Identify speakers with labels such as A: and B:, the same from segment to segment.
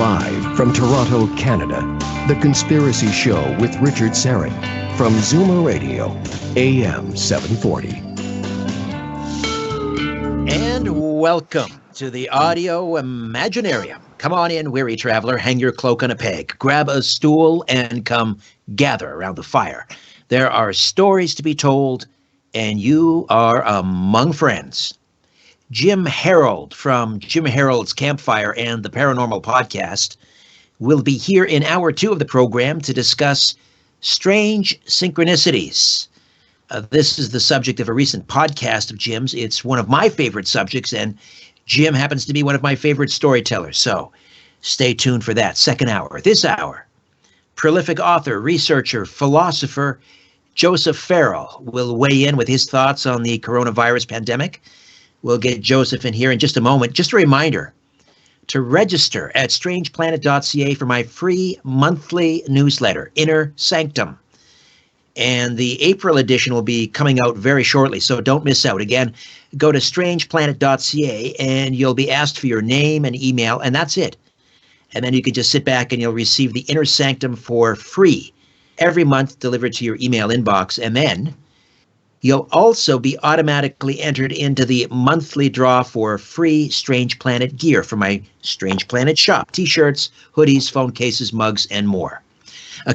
A: Live from Toronto, Canada, The Conspiracy Show with Richard Serrin from Zoomer Radio, AM 740.
B: And welcome to the Audio Imaginarium. Come on in, weary traveler, hang your cloak on a peg, grab a stool, and come gather around the fire. There are stories to be told, and you are among friends. Jim Harold from Jim Harold's Campfire and the Paranormal podcast will be here in hour 2 of the program to discuss strange synchronicities. This is the subject of a recent podcast of Jim's. It's one of my favorite subjects, and Jim happens to be one of my favorite storytellers. So stay tuned for that second hour. This hour, prolific author, researcher, philosopher Joseph Farrell will weigh in with his thoughts on the coronavirus pandemic. We'll get Joseph in here in just a moment. Just a reminder to register at strangeplanet.ca for my free monthly newsletter, Inner Sanctum. And the April edition will be coming out very shortly, so don't miss out. Again, go to strangeplanet.ca and you'll be asked for your name and email, and that's it. And then you can just sit back and you'll receive the Inner Sanctum for free every month, delivered to your email inbox. And then you'll also be automatically entered into the monthly draw for free Strange Planet gear from my Strange Planet shop. T-shirts, hoodies, phone cases, mugs, and more.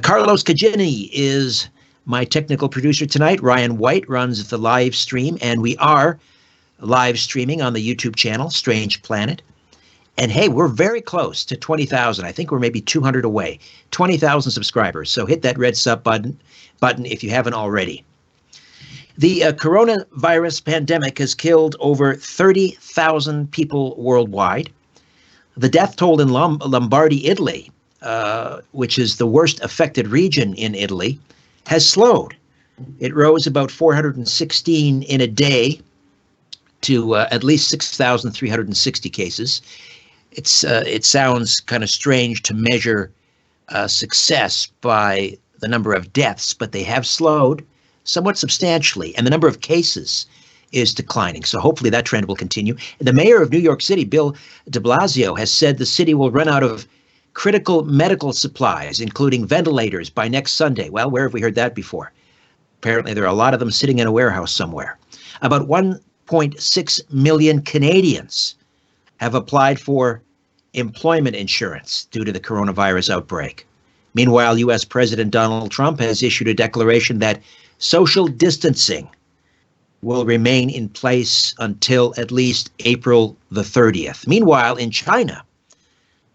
B: Carlos Cagini is my technical producer tonight. Ryan White runs the live stream, and we are live streaming on the YouTube channel, Strange Planet. And hey, we're very close to 20,000. I think we're maybe 200 away. 20,000 subscribers. So hit that red sub button if you haven't already. The coronavirus pandemic has killed over 30,000 people worldwide. The death toll in Lombardy, Italy, which is the worst affected region in Italy, has slowed. It rose about 416 in a day to at least 6,360 cases. It sounds kind of strange to measure success by the number of deaths, but they have slowed somewhat substantially, and the number of cases is declining. So hopefully that trend will continue. The mayor of New York City, Bill de Blasio, has said the city will run out of critical medical supplies, including ventilators, by next Sunday. Well, where have we heard that before? Apparently there are a lot of them sitting in a warehouse somewhere. About 1.6 million Canadians have applied for employment insurance due to the coronavirus outbreak. Meanwhile, U.S. President Donald Trump has issued a declaration that social distancing will remain in place until at least April the 30th. Meanwhile, in China,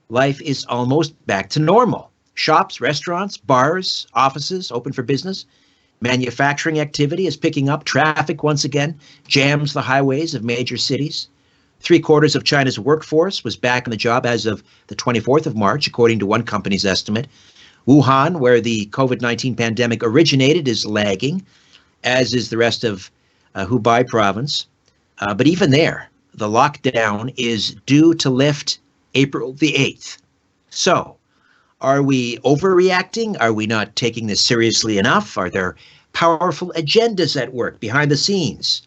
B: life is almost back to normal. Shops, restaurants, bars, offices open for business. Manufacturing activity is picking up. Traffic once again jams the highways of major cities. 3/4 of China's workforce was back on the job as of the 24th of March, according to one company's estimate. Wuhan, where the COVID-19 pandemic originated, is lagging, as is the rest of Hubei province. But even there, the lockdown is due to lift April the 8th. So, are we overreacting? Are we not taking this seriously enough? Are there powerful agendas at work behind the scenes?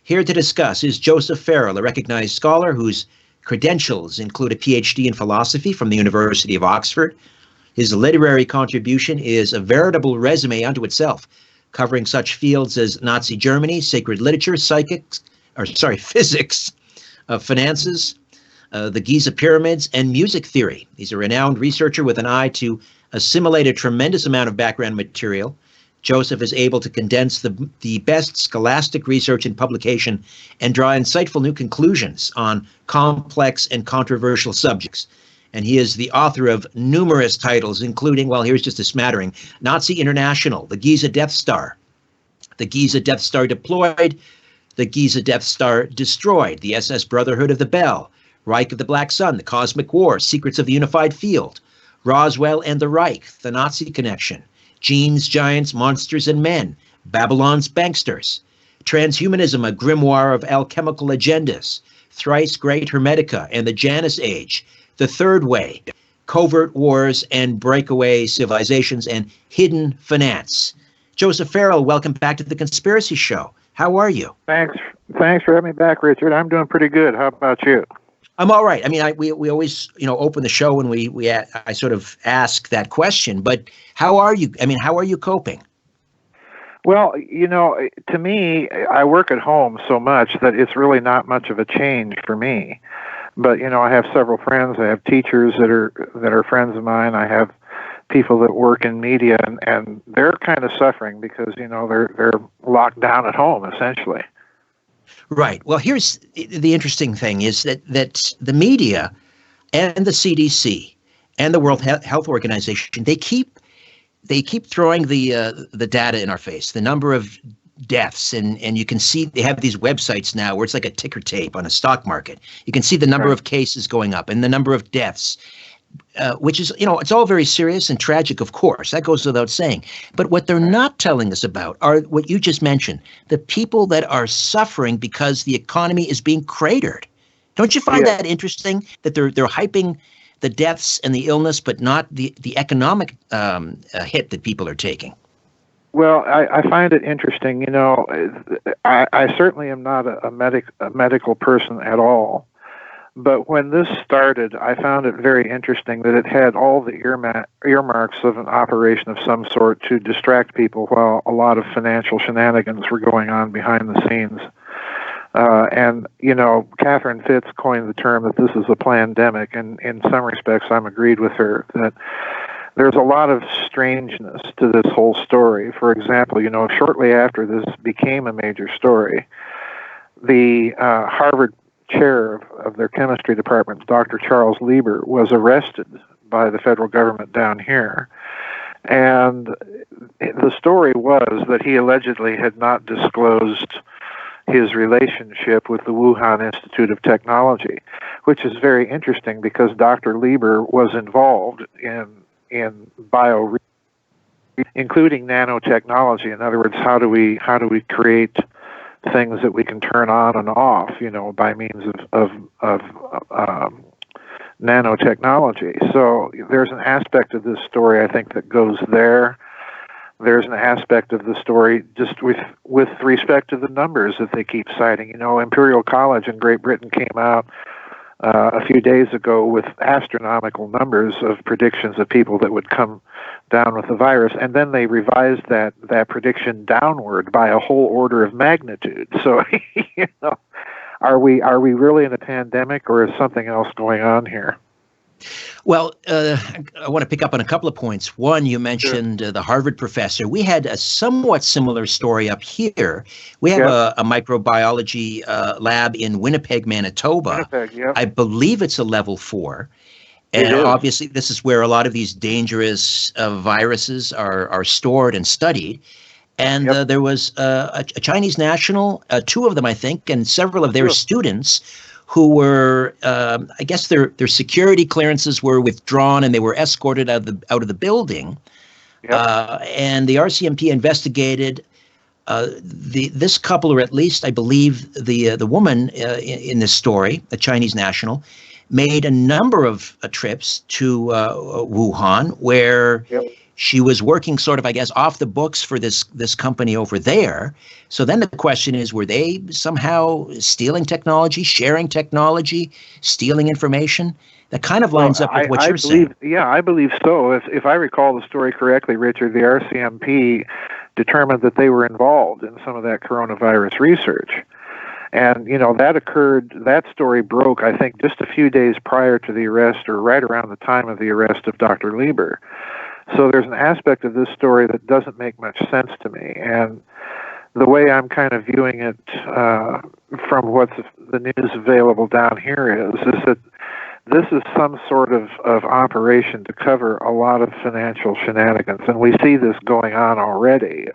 B: Here to discuss is Joseph Farrell, a recognized scholar whose credentials include a Ph.D. in philosophy from the University of Oxford. His literary contribution is a veritable resume unto itself, covering such fields as Nazi Germany, sacred literature, physics, finances, the Giza pyramids, and music theory. He's a renowned researcher with an eye to assimilate a tremendous amount of background material. Joseph is able to condense the best scholastic research and publication and draw insightful new conclusions on complex and controversial subjects. And he is the author of numerous titles, including, well, here's just a smattering: Nazi International, the Giza Death Star, the Giza Death Star Deployed, the Giza Death Star Destroyed, the SS Brotherhood of the Bell, Reich of the Black Sun, the Cosmic War, Secrets of the Unified Field, Roswell and the Reich, the Nazi Connection, Genes, Giants, Monsters, and Men, Babylon's Banksters, Transhumanism, a Grimoire of Alchemical Agendas, Thrice Great Hermetica and the Janus Age, The Third Way, Covert Wars and Breakaway Civilizations, and Hidden Finance. Joseph Farrell, welcome back to The Conspiracy Show. How are you?
C: Thanks for having me back, Richard. I'm doing pretty good. How about you?
B: I'm all right. I mean, we always, open the show and I sort of ask that question, but how are you? I mean, how are you coping?
C: Well, to me, I work at home so much that it's really not much of a change for me. But, I have several friends. I have teachers that are friends of mine. I have people that work in media, and they're kind of suffering because, they're locked down at home, essentially.
B: Right. Well, here's the interesting thing is that the media and the CDC and the World Health Organization, they keep throwing the data in our face, the number of deaths, and you can see they have these websites now where it's like a ticker tape on a stock market. You can see the number of cases going up and the number of deaths, which is, it's all very serious and tragic, of course. That goes without saying. But what they're not telling us about are what you just mentioned, the people that are suffering because the economy is being cratered. Don't you find that interesting that they're hyping the deaths and the illness, but not the economic hit that people are taking?
C: Well, I find it interesting. I certainly am not a medical person at all. But when this started, I found it very interesting that it had all the earmarks of an operation of some sort to distract people while a lot of financial shenanigans were going on behind the scenes. And Catherine Fitz coined the term that this is a plandemic, and in some respects I'm agreed with her that there's a lot of strangeness to this whole story. For example, shortly after this became a major story, the Harvard chair of their chemistry department, Dr. Charles Lieber, was arrested by the federal government down here. And the story was that he allegedly had not disclosed his relationship with the Wuhan Institute of Technology, which is very interesting because Dr. Lieber was involved in bio, including nanotechnology. In other words, how do we create things that we can turn on and off, by means of nanotechnology. So there's an aspect of this story, I think, that goes there. There's an aspect of the story just with respect to the numbers that they keep citing. Imperial College in Great Britain came out a few days ago with astronomical numbers of predictions of people that would come down with the virus, and then they revised that prediction downward by a whole order of magnitude. So, are we really in a pandemic, or is something else going on here?
B: Well, I want to pick up on a couple of points. One, you mentioned the Harvard professor. We had a somewhat similar story up here. We have a microbiology lab in Winnipeg, Manitoba. I believe it's a level 4. And obviously, this is where a lot of these dangerous viruses are stored and studied. And there was a Chinese national, 2 of them, I think, and several of their students who were, I guess their security clearances were withdrawn and they were escorted out of the building. And the RCMP investigated this couple, or at least I believe the woman in this story, a Chinese national, made a number of trips to Wuhan, where she was working sort of, I guess, off the books for this company over there. So then the question is, were they somehow stealing technology, sharing technology, stealing information? That kind of lines up with what you're saying.
C: Yeah, I believe so. If I recall the story correctly, Richard, the RCMP determined that they were involved in some of that coronavirus research. And, that story broke, I think, just a few days prior to the arrest, or right around the time of the arrest of Dr. Lieber. So there's an aspect of this story that doesn't make much sense to me. And the way I'm kind of viewing it from what's the news available down here is that this is some sort of operation to cover a lot of financial shenanigans. And we see this going on already.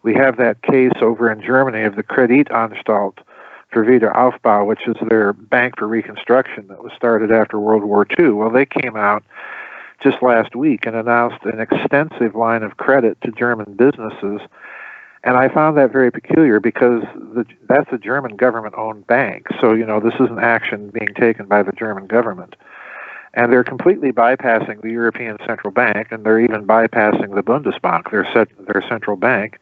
C: We have that case over in Germany of the Kreditanstalt für Wiederaufbau, which is their bank for reconstruction that was started after World War II. Well, they came out just last week and announced an extensive line of credit to German businesses. And I found that very peculiar because that's a German government-owned bank. So, this is an action being taken by the German government. And they're completely bypassing the European Central Bank, and they're even bypassing the Bundesbank, their central bank.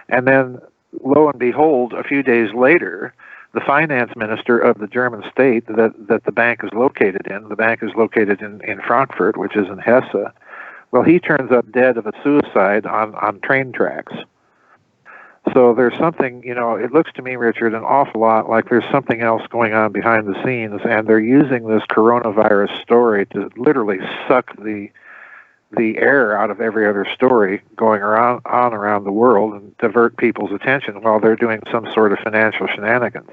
C: And then, lo and behold, a few days later, the finance minister of the German state that the bank is located in. The bank is located in Frankfurt, which is in Hesse. Well, he turns up dead of a suicide on train tracks. So there's something, it looks to me, Richard, an awful lot like there's something else going on behind the scenes, and they're using this coronavirus story to literally suck the air out of every other story going around the world and divert people's attention while they're doing some sort of financial shenanigans.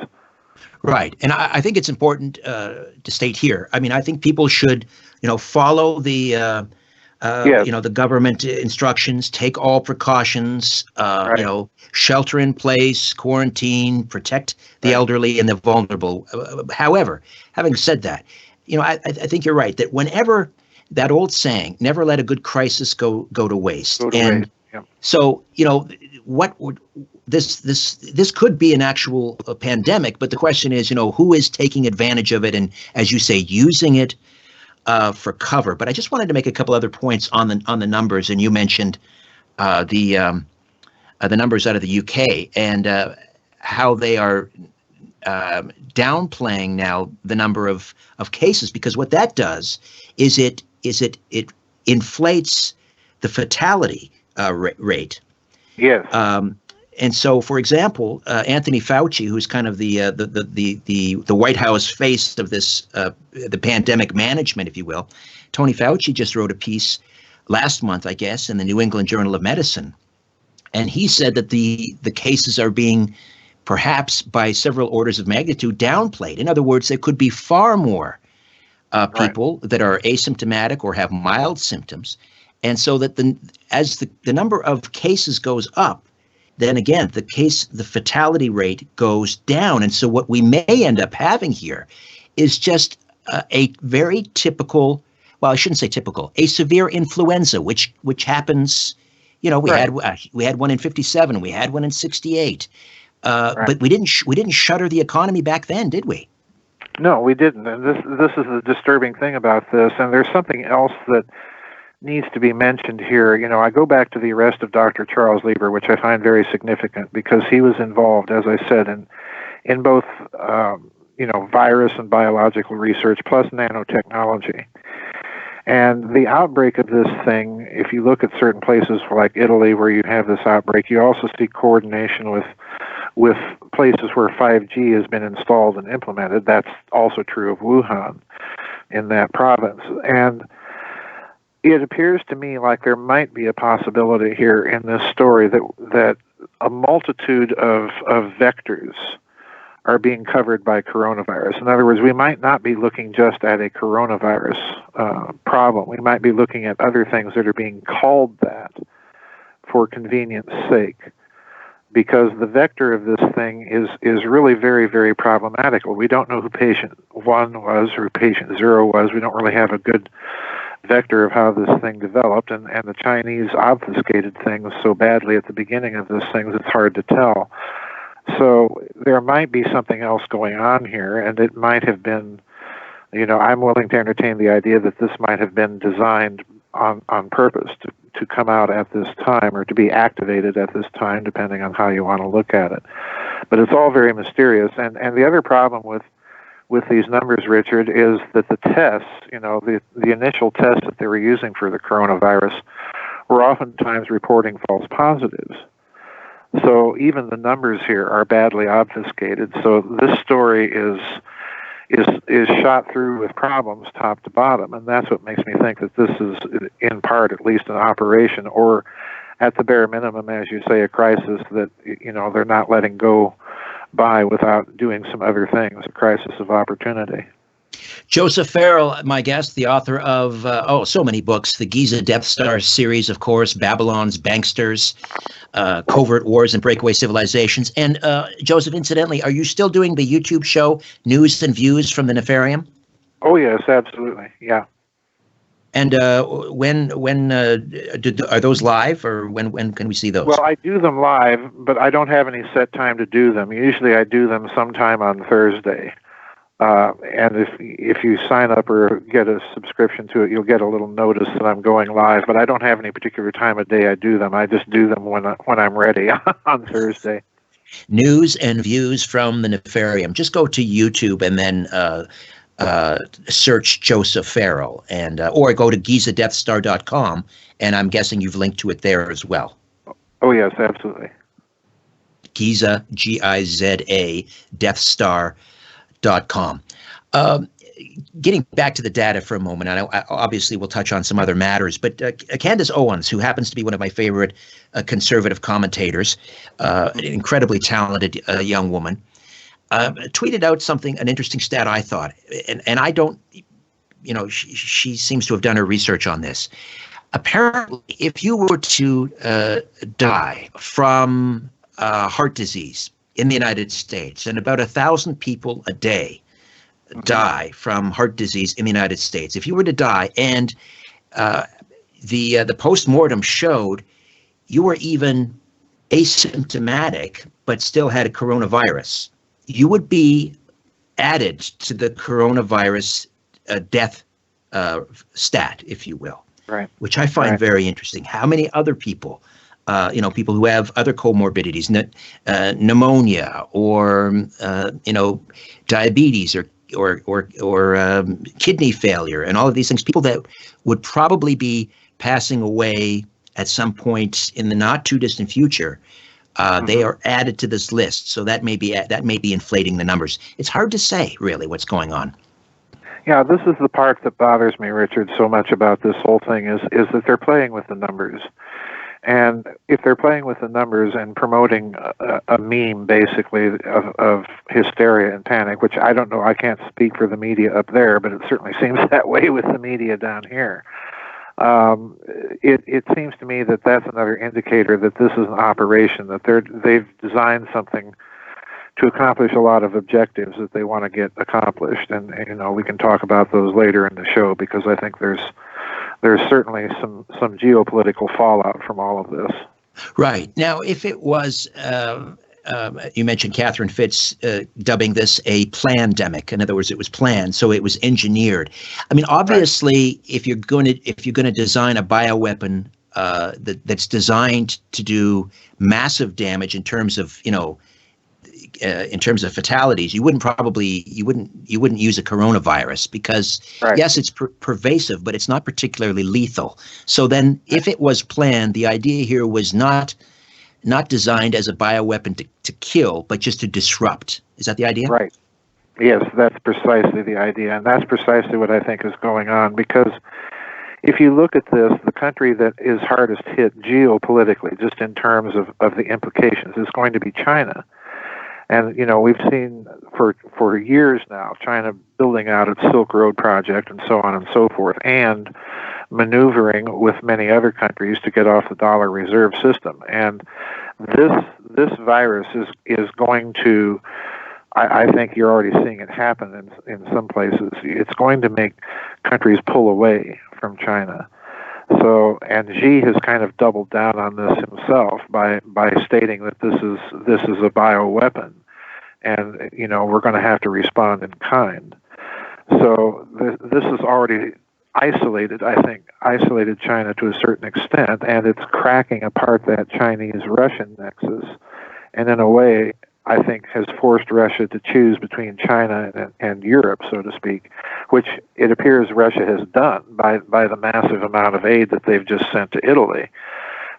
B: Right. And I think it's important to state here. I mean, I think people should, follow the the government instructions, take all precautions,
C: right.
B: Shelter in place, quarantine, protect the elderly and the vulnerable. However, having said that, I think you're right that whenever that old saying, never let a good crisis go to waste. So, what would this could be an actual pandemic, but the question is, who is taking advantage of it and, as you say, using it for cover. But I just wanted to make a couple other points on the numbers, and you mentioned the numbers out of the UK and how they are downplaying now the number of cases, because what that does is it inflates the fatality rate. Yes. And so, for example, Anthony Fauci, who's kind of the White House face of this the pandemic management, if you will, Tony Fauci just wrote a piece last month, I guess, in the New England Journal of Medicine, and he said that the cases are being perhaps by several orders of magnitude downplayed. In other words, there could be far more people that are asymptomatic or have mild symptoms, and so that as the number of cases goes up, then again, the fatality rate goes down. And so what we may end up having here is just a very typical, well, I shouldn't say typical, a severe influenza, which happens, we had one in 1957, we had one in 1968, but we didn't shutter the economy back then, did we?
C: No, we didn't. And this is the disturbing thing about this. And there's something else that needs to be mentioned here. I go back to the arrest of Dr. Charles Lieber, which I find very significant because he was involved, as I said, in both, virus and biological research plus nanotechnology. And the outbreak of this thing, if you look at certain places like Italy where you have this outbreak, you also see coordination with places where 5G has been installed and implemented. That's also true of Wuhan in that province. And it appears to me like there might be a possibility here in this story that a multitude of vectors are being covered by coronavirus. In other words, we might not be looking just at a coronavirus problem. We might be looking at other things that are being called that for convenience sake, because the vector of this thing is really very, very problematical. We don't know who patient 1 was or who patient 0 was. We don't really have a good vector of how this thing developed, and the Chinese obfuscated things so badly at the beginning of this thing that it's hard to tell. So there might be something else going on here, and it might have been, I'm willing to entertain the idea that this might have been designed on purpose to come out at this time or to be activated at this time, depending on how you want to look at it. But it's all very mysterious. And the other problem with these numbers, Richard, is that the tests, the initial tests that they were using for the coronavirus were oftentimes reporting false positives. So even the numbers here are badly obfuscated. So this story is shot through with problems top to bottom, and that's what makes me think that this is, in part, at least an operation, or at the bare minimum, as you say, a crisis that they're not letting go by without doing some other things, a crisis of opportunity.
B: Joseph Farrell, my guest, the author of, so many books, the Giza Death Star series, of course, Babylon's Banksters, Covert Wars and Breakaway Civilizations. And Joseph, incidentally, are you still doing the YouTube show, News and Views from the Nefarium?
C: Oh, yes, absolutely, yeah.
B: And when are those live, or when can we see those?
C: Well, I do them live, but I don't have any set time to do them. Usually I do them sometime on Thursday. And if you sign up or get a subscription to it, you'll get a little notice that I'm going live. But I don't have any particular time of day I do them. I just do them when I'm ready on Thursday.
B: News and views from the Nefarium. Just go to YouTube and then search Joseph Farrell, and or go to GizaDeathStar.com, and I'm guessing you've linked to it there as well.
C: Oh, yes, absolutely.
B: Giza, Giza, DeathStar.com. Getting back to the data for a moment, I obviously we'll touch on some other matters, but Candace Owens, who happens to be one of my favorite conservative commentators, an incredibly talented young woman, tweeted out an interesting stat, I thought, and I don't, she seems to have done her research on this. Apparently, if you were to die from heart disease in the United States, and about 1,000 people a day die from heart disease in the United States. If you were to die, and the post-mortem showed you were even asymptomatic but still had a coronavirus, you would be added to the coronavirus death stat, if you will.
C: Right.
B: Which I find very interesting. How many other people, people who have other comorbidities, pneumonia or diabetes or kidney failure and all of these things, people that would probably be passing away at some point in the not too distant future, they are added to this list. So that may be inflating the numbers. It's hard to say really what's going on.
C: Yeah, this is the part that bothers me, Richard, so much about this whole thing is that they're playing with the numbers. And if they're playing with the numbers and promoting a meme, basically, of hysteria and panic, which I don't know, I can't speak for the media up there, but it certainly seems that way with the media down here. It seems to me that that's another indicator that this is an operation, that they've designed something to accomplish a lot of objectives that they want to get accomplished. And we can talk about those later in the show, because I think there's certainly some geopolitical fallout from all of this.
B: Right. Now, if it was, you mentioned Catherine Fitz dubbing this a plandemic. In other words, it was planned, so it was engineered. I mean, obviously, if you're going to design a bioweapon that's designed to do massive damage in terms of fatalities, you wouldn't use a coronavirus because yes, it's pervasive, but it's not particularly lethal. So then, if it was planned, the idea here was not designed as a bioweapon to kill, but just to disrupt. Is that the idea?
C: Right. Yes, that's precisely the idea, and that's precisely what I think is going on. Because if you look at this, the country that is hardest hit geopolitically, just in terms of the implications, is going to be China. And, we've seen for years now, China building out its Silk Road project and so on and so forth, and maneuvering with many other countries to get off the dollar reserve system. And this virus is going to, I think you're already seeing it happen in some places. It's going to make countries pull away from China. So, and Xi has kind of doubled down on this himself by stating that this is a bioweapon, and we're going to have to respond in kind. So this is already isolated China to a certain extent, and it's cracking apart that Chinese-Russian nexus, and in a way, I think, has forced Russia to choose between China and Europe, so to speak, which it appears Russia has done by the massive amount of aid that they've just sent to Italy.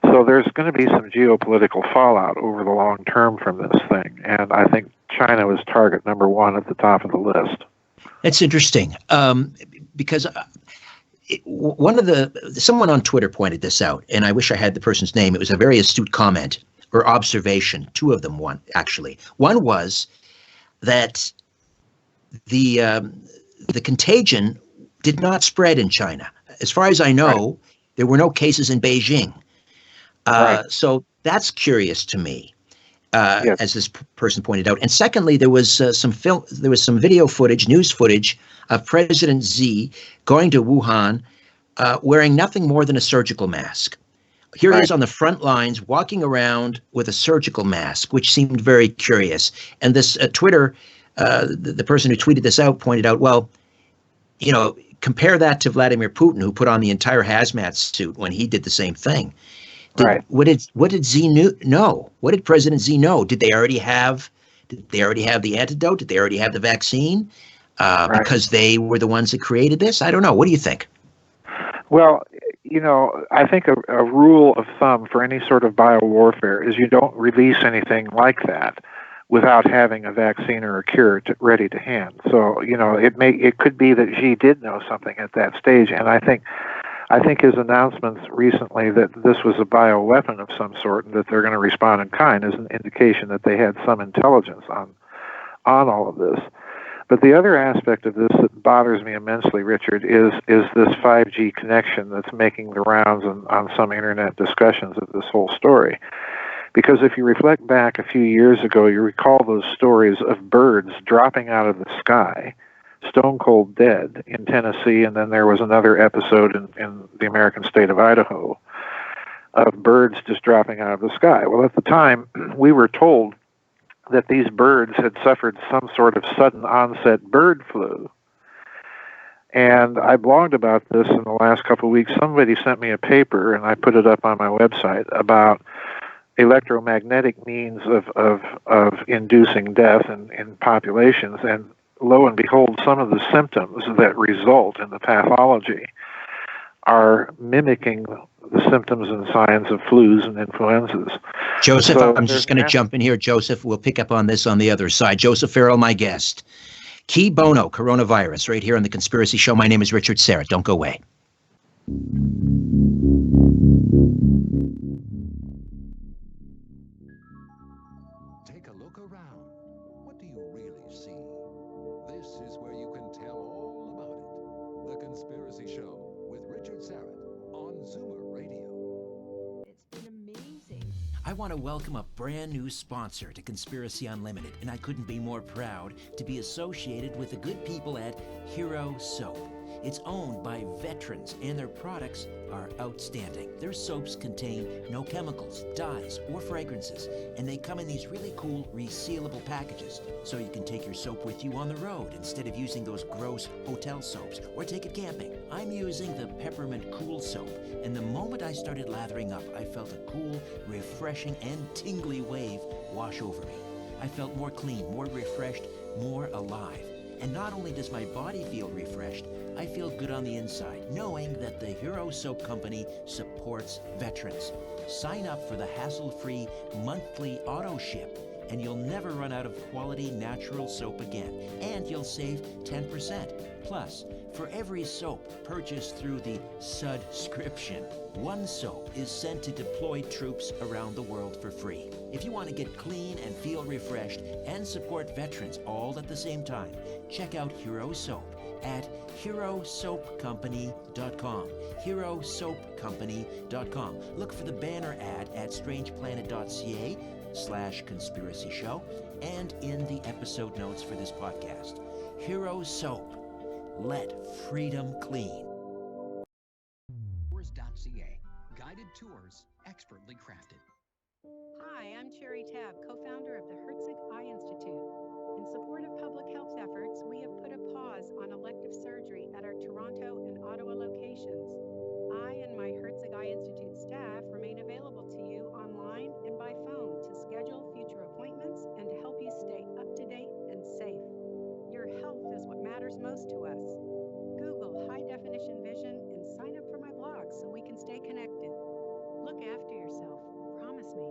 C: So there's going to be some geopolitical fallout over the long term from this thing, and I think China was target number one at the top of the list.
B: It's interesting because someone on Twitter pointed this out, and I wish I had the person's name. It was a very astute comment or observation. Two of them, actually. One was that the contagion did not spread in China. As far as I know, there were no cases in Beijing. So that's curious to me,
C: yes,
B: as this person pointed out. And secondly, there was some video footage, news footage of President Xi going to Wuhan, wearing nothing more than a surgical mask. Here he is on the front lines, walking around with a surgical mask, which seemed very curious. And this Twitter, the person who tweeted this out pointed out, well, compare that to Vladimir Putin, who put on the entire hazmat suit when he did the same thing.
C: Right.
B: What did Z know? What did President Z know? Did they already have the antidote? Did they already have the vaccine?
C: Right.
B: Because they were the ones that created this? I don't know. What do you think?
C: Well, I think a rule of thumb for any sort of biowarfare is you don't release anything like that without having a vaccine or a cure ready to hand. So, it could be that Xi did know something at that stage, and I think his announcements recently that this was a bioweapon of some sort and that they're going to respond in kind is an indication that they had some intelligence on all of this. But the other aspect of this that bothers me immensely, Richard, is this 5G connection that's making the rounds on some internet discussions of this whole story. Because if you reflect back a few years ago, you recall those stories of birds dropping out of the sky, stone cold dead in Tennessee, and then there was another episode in the American state of Idaho of birds just dropping out of the sky. Well, at the time, we were told that these birds had suffered some sort of sudden onset bird flu. And I blogged about this in the last couple of weeks. Somebody sent me a paper, and I put it up on my website, about electromagnetic means of inducing death in populations. And lo and behold, some of the symptoms that result in the pathology are mimicking the symptoms and signs of flus and influenzas.
B: Joseph, I'm just going to jump in here. Joseph, we'll pick up on this on the other side. Joseph Farrell, my guest. Key bono, coronavirus, right here on The Conspiracy Show. My name is Richard Serrett. Don't go away.
A: Take a look around. What do you really see? This is where you can tell all about it. The Conspiracy Show with Richard Serrett on Zoomer Radio.
D: It's been amazing.
B: I want to welcome a brand new sponsor to Conspiracy Unlimited, and I couldn't be more proud to be associated with the good people at Hero Soap. It's owned by veterans, and their products are outstanding. Their soaps contain no chemicals, dyes, or fragrances, and they come in these really cool resealable packages, so you can take your soap with you on the road instead of using those gross hotel soaps, or take it camping. I'm using the Peppermint Cool Soap, and the moment I started lathering up, I felt a cool, refreshing, and tingly wave wash over me. I felt more clean, more refreshed, more alive. And not only does my body feel refreshed, I feel good on the inside, knowing that the Hero Soap Company supports veterans. Sign up for the hassle-free monthly auto ship, and you'll never run out of quality natural soap again. And you'll save 10%. Plus, for every soap purchased through the subscription, one soap is sent to deployed troops around the world for free. If you want to get clean and feel refreshed and support veterans all at the same time, check out Hero Soap at herosoapcompany.com. herosoapcompany.com. Look for the banner ad at strangeplanet.ca/conspiracy show and in the episode notes for this podcast. Hero Soap. Let freedom clean.
E: Tours.ca. Guided tours expertly crafted.
D: Hi, I'm Cherry Tabb, co-founder of the Herzig Eye Institute. In support of public health efforts, we have put a pause on elective surgery at our Toronto and Ottawa locations. I and my Herzig Eye Institute staff remain available to you online and by phone to schedule future appointments and to help you stay up to date and safe. Your health is what matters most to us. Google High Definition Vision and sign up for my blog so we can stay connected. Look after yourself. Promise me.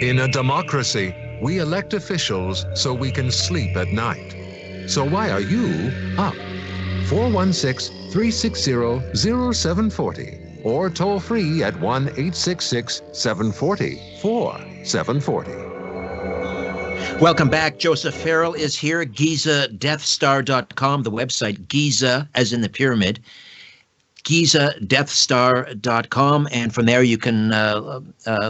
F: In a democracy, we elect officials so we can sleep at night. So why are you up? 416-360-0740 or toll free at 1-866-740-4740.
B: Welcome back. Joseph Farrell is here. GizaDeathStar.com, the website, Giza, as in the pyramid. GizaDeathStar.com, and from there you can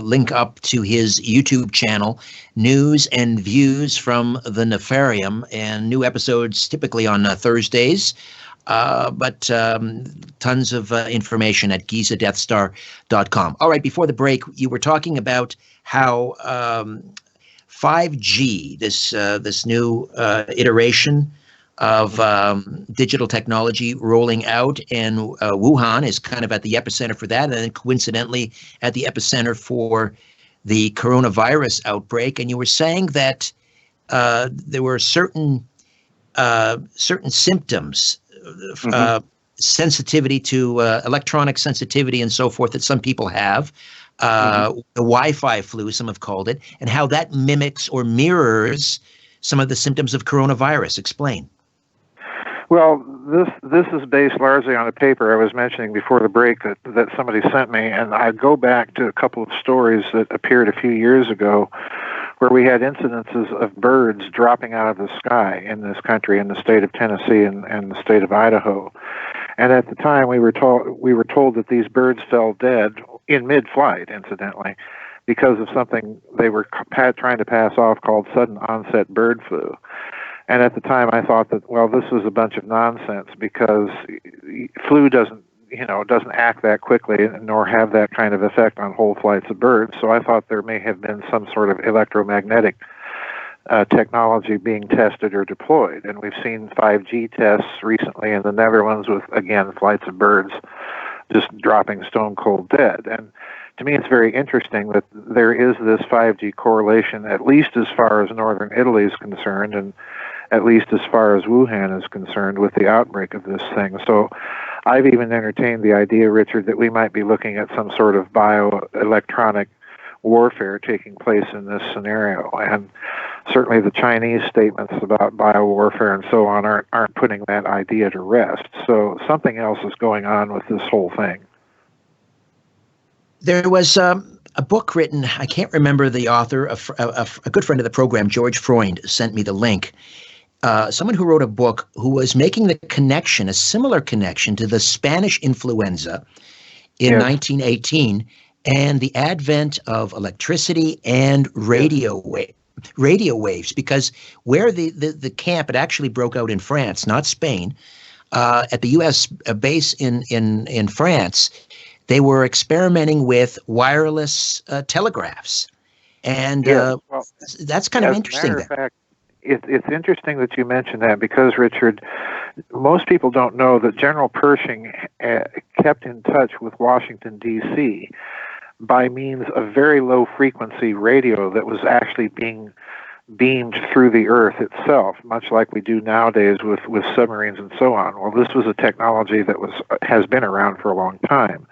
B: link up to his YouTube channel, News and Views from the Nefarium, and new episodes typically on Thursdays, but tons of information at GizaDeathStar.com. All right, before the break, you were talking about how 5G, this new iteration of digital technology rolling out, and Wuhan is kind of at the epicenter for that, and then coincidentally at the epicenter for the coronavirus outbreak. And you were saying that there were certain symptoms, sensitivity to electronic sensitivity and so forth that some people have. The Wi-Fi flu, some have called it, and how that mimics or mirrors some of the symptoms of coronavirus. Explain.
C: Well, this is based largely on a paper I was mentioning before the break that somebody sent me, and I go back to a couple of stories that appeared a few years ago where we had incidences of birds dropping out of the sky in this country, in the state of Tennessee and the state of Idaho. And at the time, we were told that these birds fell dead in mid-flight, incidentally, because of something they were trying to pass off called sudden onset bird flu. And at the time, I thought that, well, this was a bunch of nonsense because flu doesn't act that quickly nor have that kind of effect on whole flights of birds. So I thought there may have been some sort of electromagnetic technology being tested or deployed. And we've seen 5G tests recently in the Netherlands with, again, flights of birds just dropping stone cold dead. And to me, it's very interesting that there is this 5G correlation, at least as far as northern Italy is concerned, and at least as far as Wuhan is concerned with the outbreak of this thing. So I've even entertained the idea, Richard, that we might be looking at some sort of bioelectronic warfare taking place in this scenario. And certainly the Chinese statements about biowarfare and so on aren't putting that idea to rest. So something else is going on with this whole thing.
B: There was a book written, I can't remember the author, a good friend of the program, George Freund, sent me the link. Someone who wrote a book who was making the connection, a similar connection to the Spanish influenza in 1918 and the advent of electricity and radio waves, because where the camp, it actually broke out in France, not Spain, at the U.S. base in France, they were experimenting with wireless telegraphs. And that's kind of interesting.
C: As a matter of fact, it's interesting that you mentioned that because, Richard, most people don't know that General Pershing kept in touch with Washington, D.C. by means of very low-frequency radio that was actually being beamed through the Earth itself, much like we do nowadays with submarines and so on. Well, this was a technology that has been around for a long time.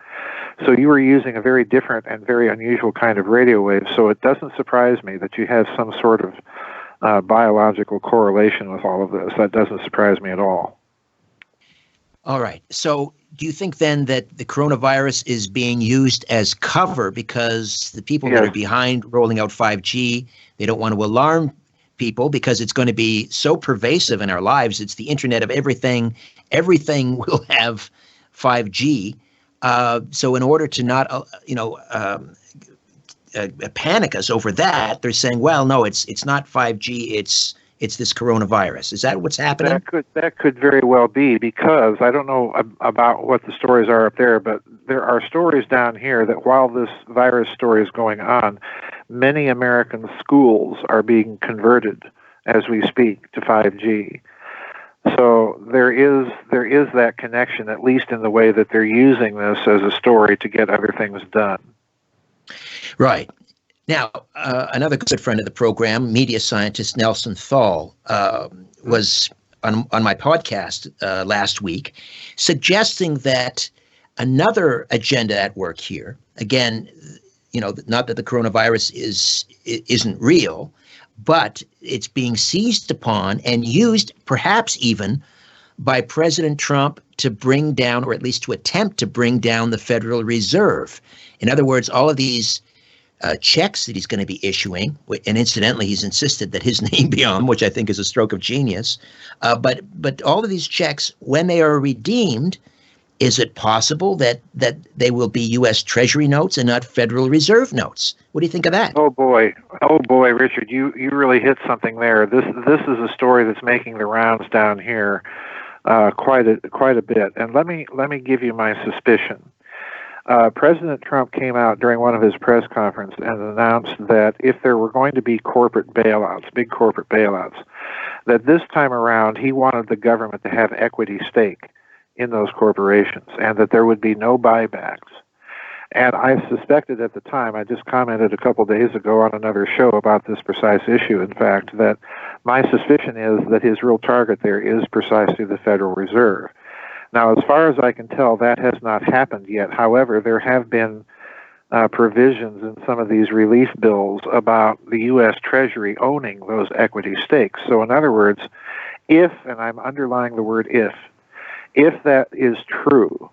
C: So you were using a very different and very unusual kind of radio wave, so it doesn't surprise me that you have some sort of biological correlation with all of this. That doesn't surprise me at all.
B: All right. So do you think then that the coronavirus is being used as cover because the people that are behind rolling out 5G, they don't want to alarm people because it's going to be so pervasive in our lives. It's the internet of everything. Everything will have 5G. So in order to not, panic us over that, they're saying, well, no, it's not 5G, it's this coronavirus. Is that what's happening?
C: That could very well be, because I don't know about what the stories are up there, but there are stories down here that while this virus story is going on, many American schools are being converted as we speak to 5G. So there is that connection, at least in the way that they're using this as a story to get other things done.
B: Right. Now, another good friend of the program, media scientist Nelson Thal, was on my podcast last week, suggesting that another agenda at work here, again, not that the coronavirus isn't real, but it's being seized upon and used perhaps even by President Trump to bring down, or at least to attempt to bring down, the Federal Reserve. In other words, all of these checks that he's going to be issuing, and incidentally, he's insisted that his name be on them, which I think is a stroke of genius. But all of these checks, when they are redeemed, is it possible that they will be U.S. Treasury notes and not Federal Reserve notes? What do you think of that?
C: Oh boy, Richard, you really hit something there. This is a story that's making the rounds down here quite a bit. And let me give you my suspicion. President Trump came out during one of his press conferences and announced that if there were going to be corporate bailouts, big corporate bailouts, that this time around he wanted the government to have equity stake in those corporations and that there would be no buybacks. And I suspected at the time, I just commented a couple days ago on another show about this precise issue, in fact, that my suspicion is that his real target there is precisely the Federal Reserve. Now, as far as I can tell, that has not happened yet. However, there have been provisions in some of these relief bills about the U.S. Treasury owning those equity stakes. So in other words, if, and I'm underlining the word if that is true,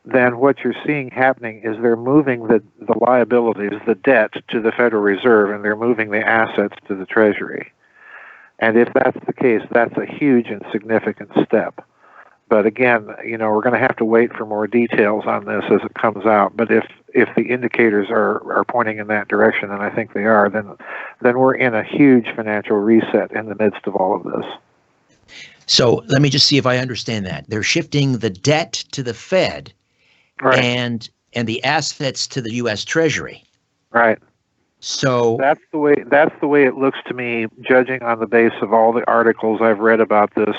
C: then what you're seeing happening is they're moving the liabilities, the debt, to the Federal Reserve, and they're moving the assets to the Treasury. And if that's the case, that's a huge and significant step. But again, we're going to have to wait for more details on this as it comes out. But if the indicators are pointing in that direction, and I think they are, then we're in a huge financial reset in the midst of all of this.
B: So let me just see if I understand that. They're shifting the debt to the Fed,
C: right,
B: and the assets to the U.S. Treasury.
C: Right.
B: So
C: that's the way it looks to me, judging on the base of all the articles I've read about this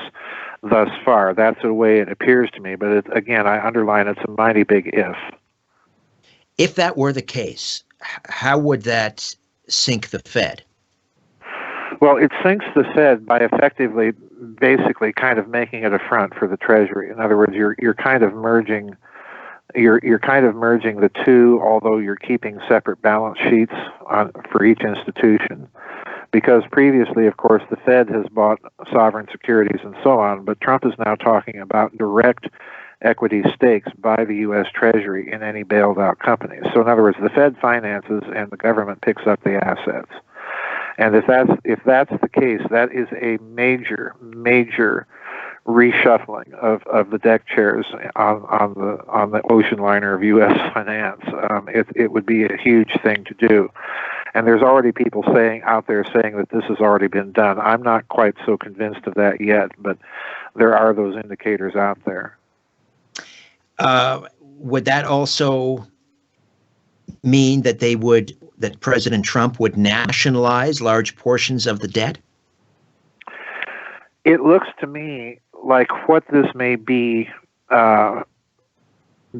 C: thus far. That's the way it appears to me. But again, I underline it's a mighty big if.
B: If that were the case, how would that sink the Fed?
C: Well, it sinks the Fed by effectively, basically, kind of making it a front for the Treasury. In other words, you're kind of merging. You're kind of merging the two, although you're keeping separate balance sheets for each institution. Because previously, of course, the Fed has bought sovereign securities and so on, but Trump is now talking about direct equity stakes by the U.S. Treasury in any bailed out companies. So in other words, the Fed finances and the government picks up the assets. And if that's the case, that is a major reshuffling of the deck chairs on the ocean liner of U.S. finance. It would be a huge thing to do, and there's already people out there saying that this has already been done. I'm not quite so convinced of that yet, but there are those indicators out there.
B: Would that also mean that that President Trump would nationalize large portions of the debt?
C: It looks to me like what this may be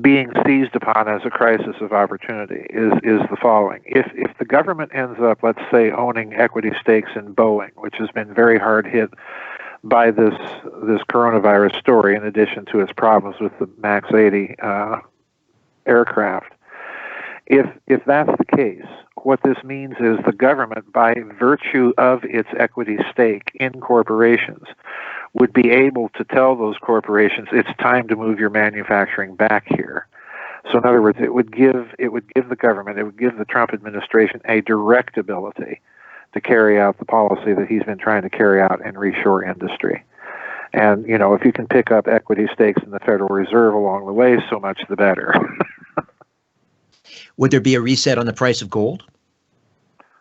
C: being seized upon as a crisis of opportunity is the following. If the government ends up, let's say, owning equity stakes in Boeing, which has been very hard hit by this coronavirus story, in addition to its problems with the MAX 80 aircraft, if that's the case, what this means is the government, by virtue of its equity stake in corporations, would be able to tell those corporations it's time to move your manufacturing back here. So in other words, it would give the government, it would give the Trump administration a direct ability to carry out the policy that he's been trying to carry out in reshore industry. And, if you can pick up equity stakes in the Federal Reserve along the way, so much the better.
B: Would there be a reset on the price of gold?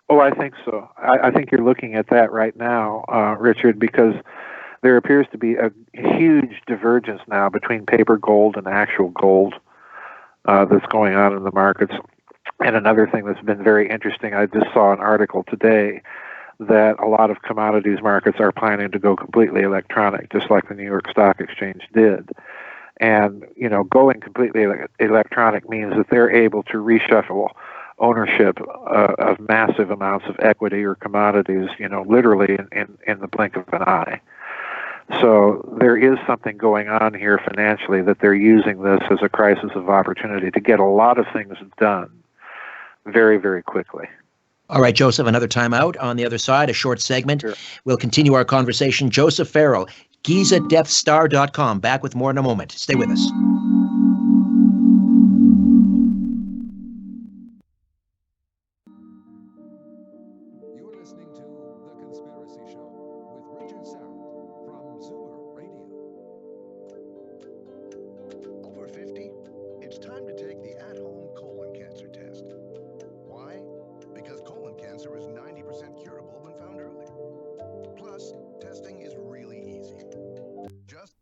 C: Oh, I think so. I think you're looking at that right now, Richard, because there appears to be a huge divergence now between paper gold and actual gold that's going on in the markets. And another thing that's been very interesting, I just saw an article today that a lot of commodities markets are planning to go completely electronic, just like the New York Stock Exchange did. And, going completely electronic means that they're able to reshuffle ownership of massive amounts of equity or commodities, literally in the blink of an eye. So there is something going on here financially that they're using this as a crisis of opportunity to get a lot of things done very, very quickly.
B: All right, Joseph, another time out. On the other side, a short segment.
C: Sure.
B: We'll continue our conversation. Joseph Farrell, GizaDeathStar.com. Back with more in a moment. Stay with us.
A: You're listening to The Conspiracy Show with Richard Sarrett from Zoomer Radio.
G: Over 50? It's time to take the at-home colon cancer test. Why? Because colon cancer is 90% curable when found early. Plus, testing is really easy. Just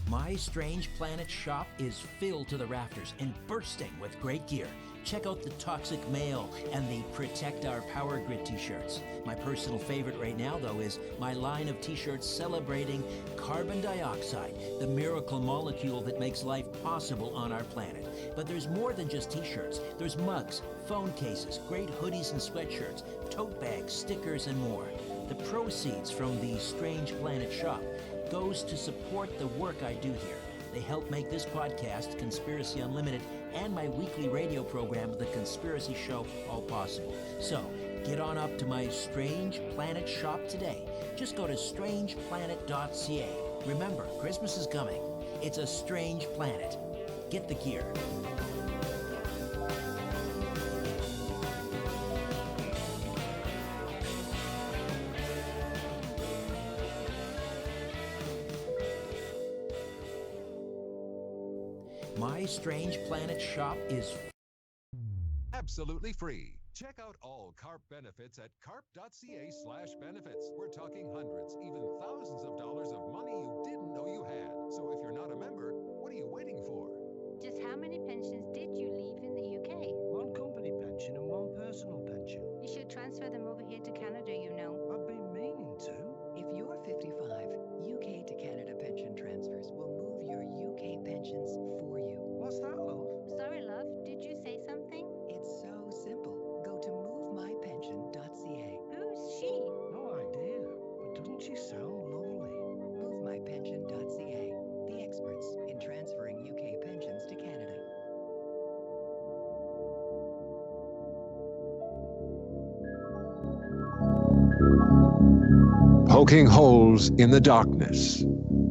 H: My
B: My Strange Planet shop is filled to the rafters and bursting with great gear. Check out the Toxic Male and the Protect Our Power Grid t-shirts. My personal favorite right now, though, is my line of t-shirts celebrating carbon dioxide, the miracle molecule that makes life possible on our planet. But there's more than just t-shirts. There's mugs, phone cases, great hoodies and sweatshirts, tote bags, stickers, and more. The proceeds from the Strange Planet shop goes to support the work I do here. They help make this podcast, Conspiracy Unlimited, and my weekly radio program, The Conspiracy Show, all possible. So, get on up to my Strange Planet shop today. Just go to strangeplanet.ca. Remember, Christmas is coming. It's a strange planet. Get the gear. My Strange Planet shop is
A: absolutely free. Check out all CARP benefits at carp.ca/benefits. We're talking hundreds, even thousands of dollars of money you didn't know you had. So if you're not a member, what are you waiting for?
H: Just how many pensions did you leave in the UK?
I: One company pension and one personal pension.
H: You should transfer them over here to Canada, you know.
I: I've been meaning to.
J: If you're 55, UK to Canada pension transfers will move your UK pensions for you.
I: What's that, love?
H: Sorry, love, did you say something?
J: It's so simple. Go to movemypension.ca.
H: Who's she?
I: No idea, but doesn't she sound lovely?
J: Movemypension.ca, the experts in transferring UK pensions to Canada.
F: Poking holes in the darkness.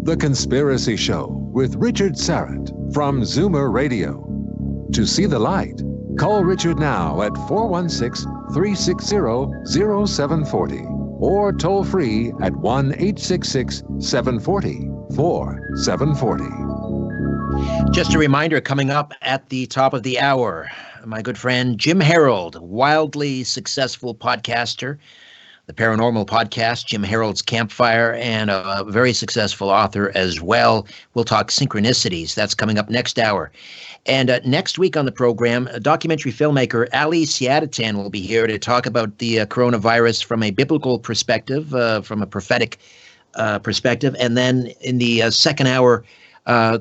F: The Conspiracy Show with Richard Sarrett from Zoomer Radio. To see the light, call Richard now at 416-360-0740 or toll free at 1-866-740-4740.
B: just a reminder coming up at the top of the hour. My good friend Jim Harold, wildly successful podcaster, the Paranormal podcast, Jim Harold's Campfire, and a very successful author as well. We'll talk Synchronicities. That's coming up next hour. And next week on the program, documentary filmmaker Ali Siadatan will be here to talk about the coronavirus from a biblical perspective, from a prophetic perspective. And then in the second hour,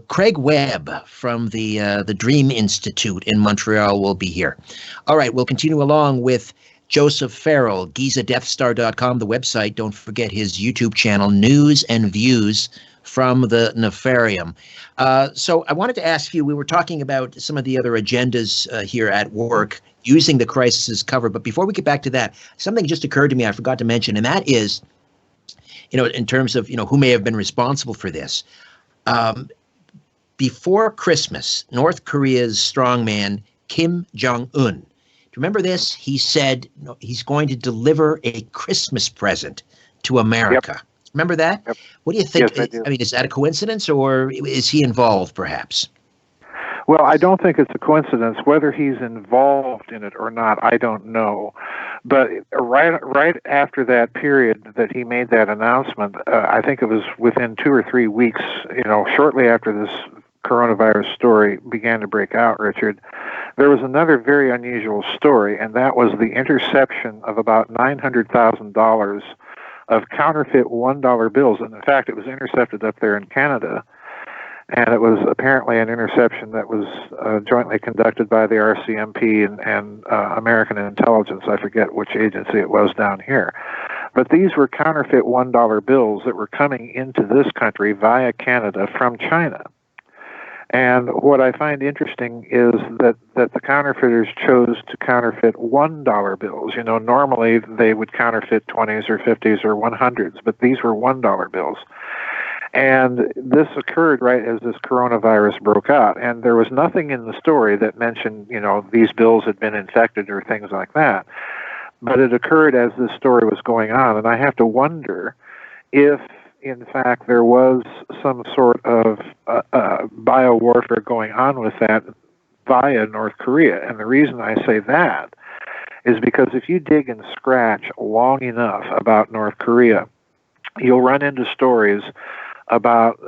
B: Craig Webb from the Dream Institute in Montreal will be here. All right, we'll continue along with Joseph Farrell, GizaDeathStar.com, the website. Don't forget his YouTube channel, News and Views from the Nefarium. So I wanted to ask you, we were talking about some of the other agendas here at work using the crisis as cover. But before we get back to that, something just occurred to me I forgot to mention, and that is, in terms of, who may have been responsible for this. Before Christmas, North Korea's strongman, Kim Jong-un, do you remember this? He said he's going to deliver a Christmas present to America. Yep. Remember that? Yep. What do you think?
C: Yes, I do.
B: Is that a coincidence, or is he involved, perhaps?
C: Well, I don't think it's a coincidence. Whether he's involved in it or not, I don't know. But right after that period that he made that announcement, I think it was within 2 or 3 weeks, shortly after this coronavirus story began to break out, Richard, there was another very unusual story, and that was the interception of about $900,000 of counterfeit $1 bills. And in fact, it was intercepted up there in Canada. And it was apparently an interception that was jointly conducted by the RCMP and American Intelligence. I forget which agency it was down here. But these were counterfeit $1 bills that were coming into this country via Canada from China. And what I find interesting is that the counterfeiters chose to counterfeit $1 bills. Normally they would counterfeit 20s or 50s or 100s, but these were $1 bills. And this occurred right as this coronavirus broke out. And there was nothing in the story that mentioned, these bills had been infected or things like that. But it occurred as this story was going on. And I have to wonder if, in fact, there was some sort of biowarfare going on with that via North Korea. And the reason I say that is because if you dig and scratch long enough about North Korea, you'll run into stories about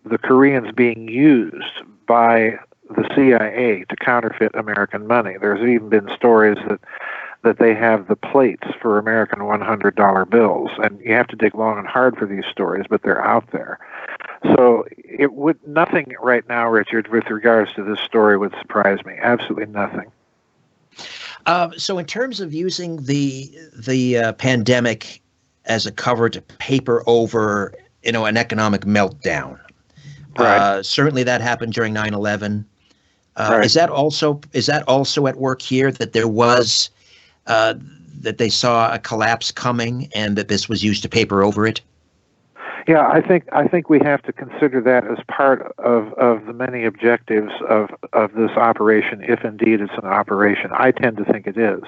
C: the Koreans being used by the CIA to counterfeit American money. There's even been stories that they have the plates for American $100 bills, and you have to dig long and hard for these stories, but they're out there. So nothing right now, Richard, with regards to this story would surprise me. Absolutely nothing.
B: So in terms of using the pandemic as a cover to paper over, an economic meltdown,
C: right.
B: Certainly that happened during 9/11.
C: Right.
B: Is that also at work here, that there was that they saw a collapse coming and that this was used to paper over it?
C: Yeah, I think we have to consider that as part of the many objectives of this operation, if indeed it's an operation. I tend to think it is.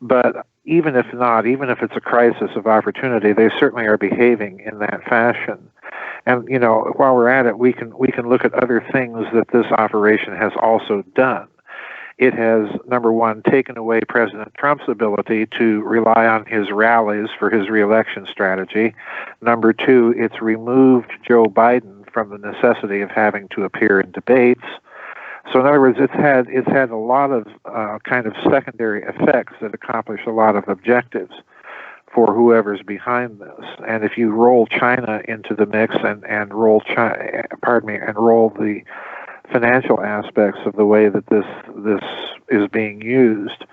C: But even if not, even if it's a crisis of opportunity, they certainly are behaving in that fashion. And while we're at it, we can look at other things that this operation has also done. It has, number one, taken away President Trump's ability to rely on his rallies for his reelection strategy. Number two, it's removed Joe Biden from the necessity of having to appear in debates. So in other words, it's had a lot of kind of secondary effects that accomplish a lot of objectives for whoever's behind this. And if you roll China into the mix and roll the financial aspects of the way that this is being used,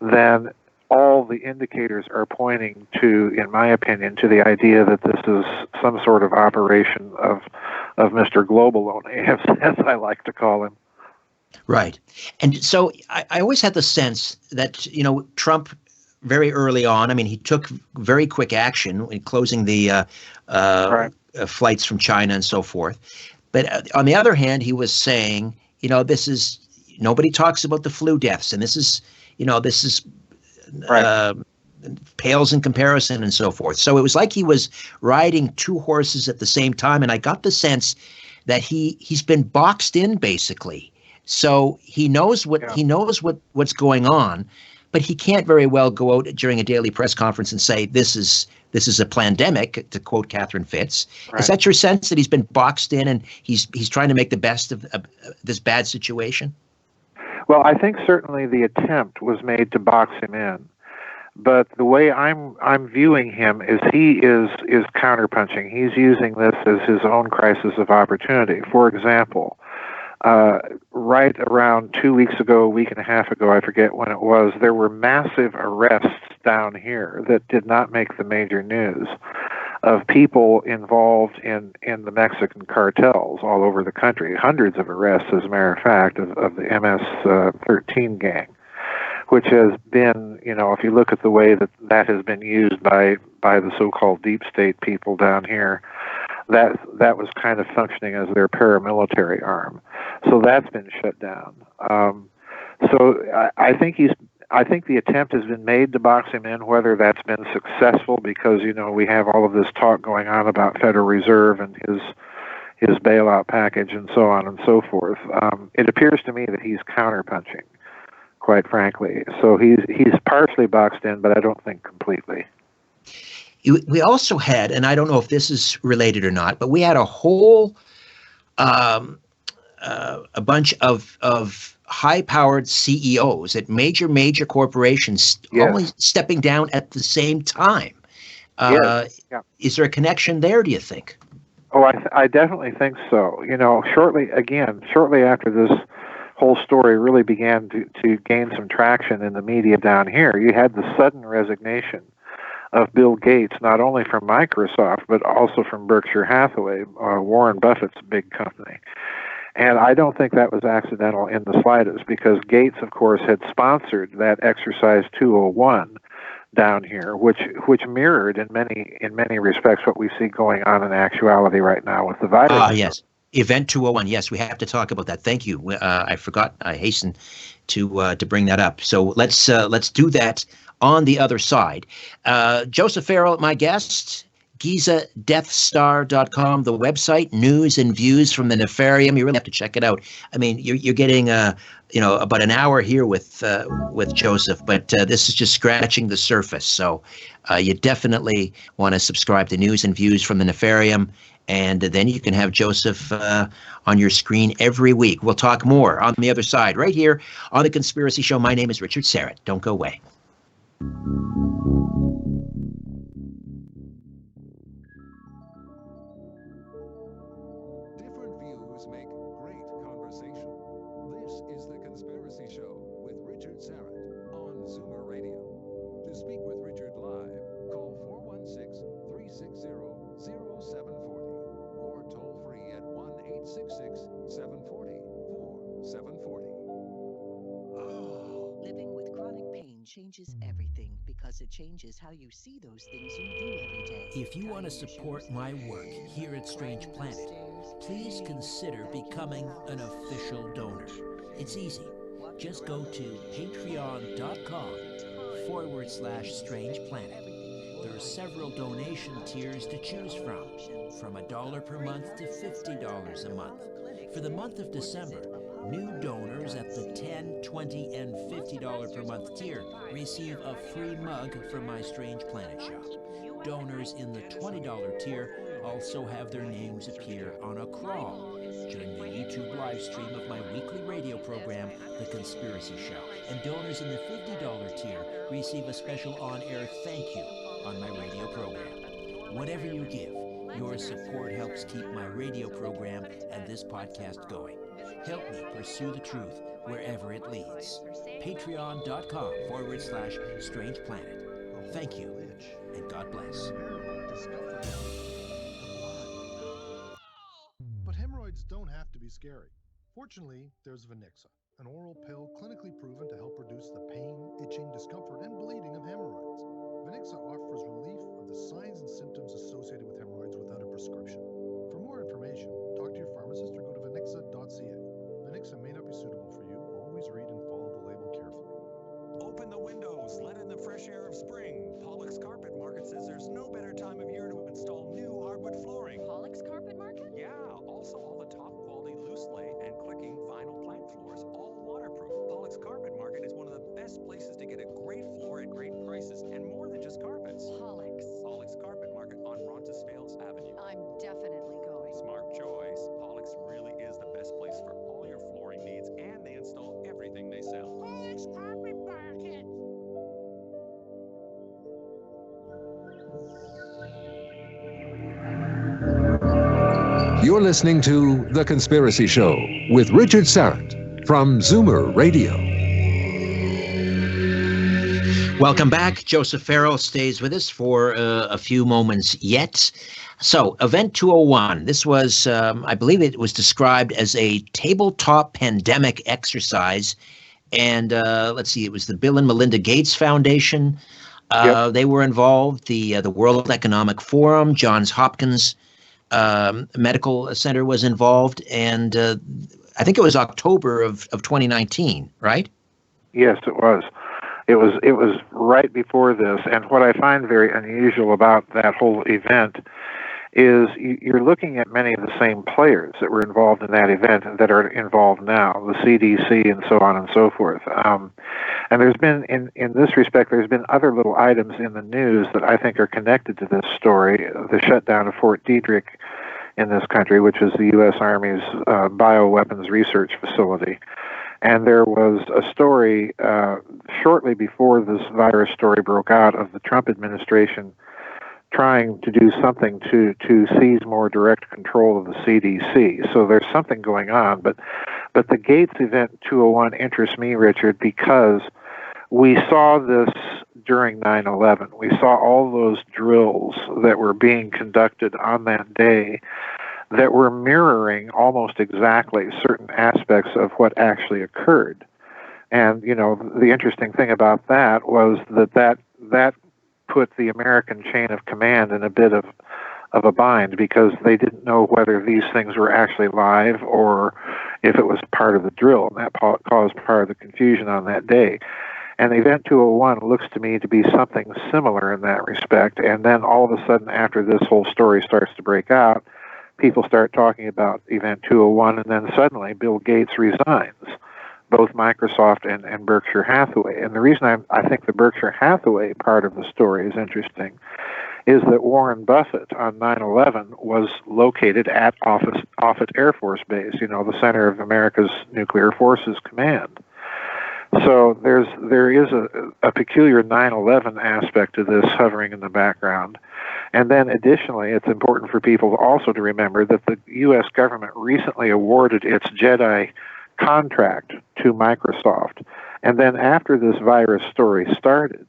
C: then all the indicators are pointing to, in my opinion, to the idea that this is some sort of operation of Mr. Global, as I like to call him.
B: Right. And so I always had the sense that, Trump very early on, he took very quick action in closing the flights from China and so forth. But on the other hand, he was saying, this is, nobody talks about the flu deaths, and this is pales in comparison and so forth. So it was like he was riding two horses at the same time. And I got the sense that he's been boxed in, basically. So he knows what's going on, but he can't very well go out during a daily press conference and say this is a plandemic, to quote Catherine Fitz. Right. Is that your sense, that he's been boxed in and he's trying to make the best of this bad situation?
C: Well, I think certainly the attempt was made to box him in, but the way I'm viewing him is he is counterpunching. He's using this as his own crisis of opportunity. For example, right around 2 weeks ago, a week and a half ago, I forget when it was, there were massive arrests down here that did not make the major news of people involved in the Mexican cartels all over the country. Hundreds of arrests, as a matter of fact, of the MS-13 gang, which has been, if you look at the way that has been used by the so-called deep state people down here, that was kind of functioning as their paramilitary arm. So that's been shut down. So I think the attempt has been made to box him in. Whether that's been successful, because we have all of this talk going on about Federal Reserve and his bailout package and so on and so forth. It appears to me that he's counterpunching, quite frankly. So he's partially boxed in, but I don't think completely.
B: We also had, and I don't know if this is related or not, but we had a whole a bunch of high-powered CEOs at major corporations only stepping down at the same time. Is there a connection there, do you think?
C: Oh, I definitely think so. Shortly after this whole story really began to gain some traction in the media down here, you had the sudden resignation of Bill Gates, not only from Microsoft, but also from Berkshire Hathaway, Warren Buffett's big company. And I don't think that was accidental in the slightest, because Gates, of course, had sponsored that Exercise 201 down here, which mirrored in many respects what we see going on in actuality right now with the virus.
B: Yes. Event 201. Yes, we have to talk about that. Thank you. I forgot. I hastened to bring that up. So let's do that on the other side. Joseph Farrell, my guest. GizaDeathStar.com, the website, news and views from the nefarium. You really have to check it out. You're getting about an hour here with Joseph, but this is just scratching the surface. So you definitely want to subscribe to News and Views from the Nefarium. And then you can have Joseph on your screen every week. We'll talk more on the other side, right here on The Conspiracy Show. My name is Richard Serrett. Don't go away.
A: Different views make great conversation. This is The Conspiracy Show with Richard Serrett on Zoomer Radio. To speak with Richard live, call 416-360-0740 or toll free at 1-866-740-4740.
J: Living with chronic pain changes everything because it changes how you see those things you do every day.
K: If you want to support my work here at Strange Planet, please consider becoming an official donor. It's easy. Just go to patreon.com/Strange Planet. There are several donation tiers to choose from $1 per month to $50 a month. For the month of December, new donors at the $10, $20, and $50 per month tier receive a free mug from my Strange Planet shop. Donors in the $20 tier also have their names appear on a crawl during the YouTube live stream of my weekly radio program, The Conspiracy Show. And donors in the $50 tier receive a special on-air thank you on my radio program. Whatever you give, your support helps keep my radio program and this podcast going. Help me pursue the truth wherever it leads. Patreon.com/Strange Planet. Thank you, and God bless.
G: But hemorrhoids don't have to be scary. Fortunately, there's Venixa, an oral pill clinically proven to help reduce the pain, itching, discomfort, and bleeding of hemorrhoids. Venixa offers relief of the signs and symptoms associated with hemorrhoids without a prescription. For more information, talk to your pharmacist or go to venixa.ca. Venixa may not be suitable for you. Always read and follow the label carefully.
L: Open the windows, let in the fresh air of spring. Pollock's Carpet Market says there's no better time of year to install new hardwood flooring.
H: Pollock's Carpet Market?
L: Yeah, also all the top quality loose lay and clicking vinyl plank floors, all waterproof. Pollock's Carpet Market is one of the best places to get a great floor at great prices and more than just carpets. Pollock's Carpet Market on Roncesvalles Avenue.
H: I'm definitely going.
L: Smart choice. Pollock's really is the best place for all your flooring needs, and they install everything they sell.
H: Pollock's Carpet Market!
F: You're listening to The Conspiracy Show with Richard Serrett from Zoomer Radio.
B: Welcome back. Joseph Farrell stays with us for a few moments yet. So, Event 201, this was, I believe it was described as a tabletop pandemic exercise. And let's see, it was the Bill and Melinda Gates Foundation.
C: Yep.
B: They were involved, the World Economic Forum, Johns Hopkins Medical Center was involved. And I think it was October of 2019, right?
C: Yes, it was. It was right before this, and what I find very unusual about that whole event is you're looking at many of the same players that were involved in that event that are involved now, the CDC and so on and so forth. And there's been, in this respect, there's been other little items in the news that I think are connected to this story. The shutdown of Fort Detrick in this country, which is the U.S. Army's bioweapons research facility. And there was a story shortly before this virus story broke out of the Trump administration trying to do something to seize more direct control of the CDC. So there's something going on. But the Gates Event 201 interests me, Richard, because we saw this during 9/11. We saw all those drills that were being conducted on that day that were mirroring almost exactly certain aspects of what actually occurred. And, you know, the interesting thing about that was that put the American chain of command in a bit of a bind, because they didn't know whether these things were actually live or if it was part of the drill, and that caused part of the confusion on that day. And Event 201 looks to me to be something similar in that respect. And then all of a sudden, after this whole story starts to break out, people start talking about Event 201, and then suddenly Bill Gates resigns, both Microsoft and Berkshire Hathaway. And the reason I think the Berkshire Hathaway part of the story is interesting is that Warren Buffett on 9/11 was located at Offutt Air Force Base, the center of America's nuclear forces command. So there is a peculiar 9/11 aspect to this hovering in the background. And then additionally, it's important for people also to remember that the U.S. government recently awarded its JEDI contract to Microsoft. And then after this virus story started,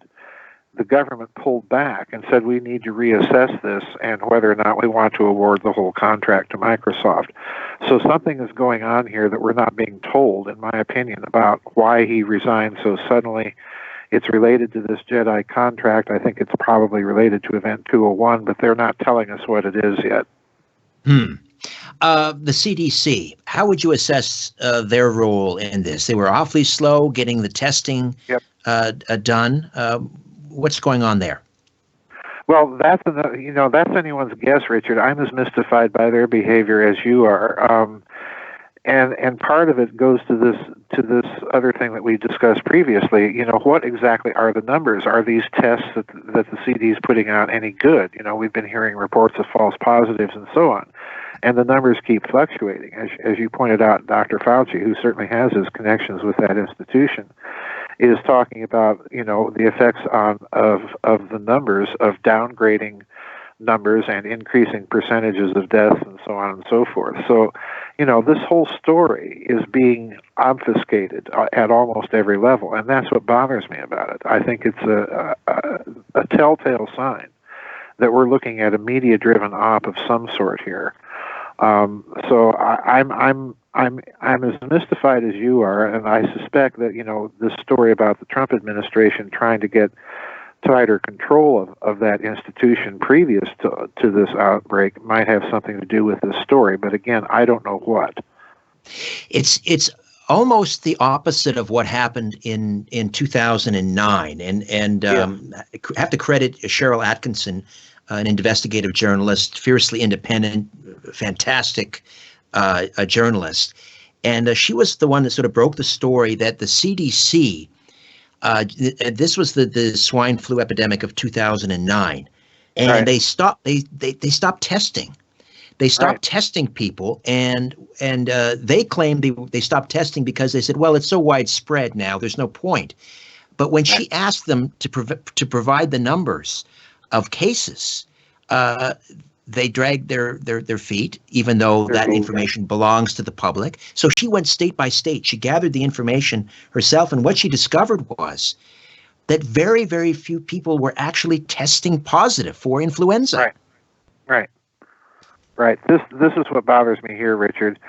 C: the government pulled back and said we need to reassess this and whether or not we want to award the whole contract to Microsoft. So something is going on here that we're not being told, in my opinion, about why he resigned so suddenly. It's related to this JEDI contract. I think it's probably related to Event 201, but they're not telling us what it is yet.
B: The CDC, how would you assess their role in this? They were awfully slow getting the testing done. What's going on there?
C: Well, that's anyone's guess, Richard. I'm as mystified by their behavior as you are, and part of it goes to this other thing that we discussed previously. What exactly are the numbers? Are these tests that the CD is putting out any good? We've been hearing reports of false positives and so on, and the numbers keep fluctuating. As you pointed out, Dr. Fauci, who certainly has his connections with that institution, is talking about the effects of the numbers of downgrading numbers and increasing percentages of deaths and so on and so forth. So, this whole story is being obfuscated at almost every level, and that's what bothers me about it. I think it's a telltale sign that we're looking at a media-driven op of some sort here. So I'm as mystified as you are, and I suspect that this story about the Trump administration trying to get tighter control of that institution previous to this outbreak might have something to do with this story. But again, I don't know what.
B: It's almost the opposite of what happened in 2009, and have to credit Cheryl Atkinson, an investigative journalist, fiercely independent, fantastic a journalist. And she was the one that sort of broke the story that the CDC, this was the swine flu epidemic of 2009, and they stopped testing. They stopped testing people, and they claimed they stopped testing because they said, well, it's so widespread now, there's no point. But when she asked them to provide the numbers of cases, they dragged their feet, even though that information belongs to the public. So she went state by state. She gathered the information herself, and what she discovered was that very, very few people were actually testing positive for influenza.
C: Right. This is what bothers me here, Richard.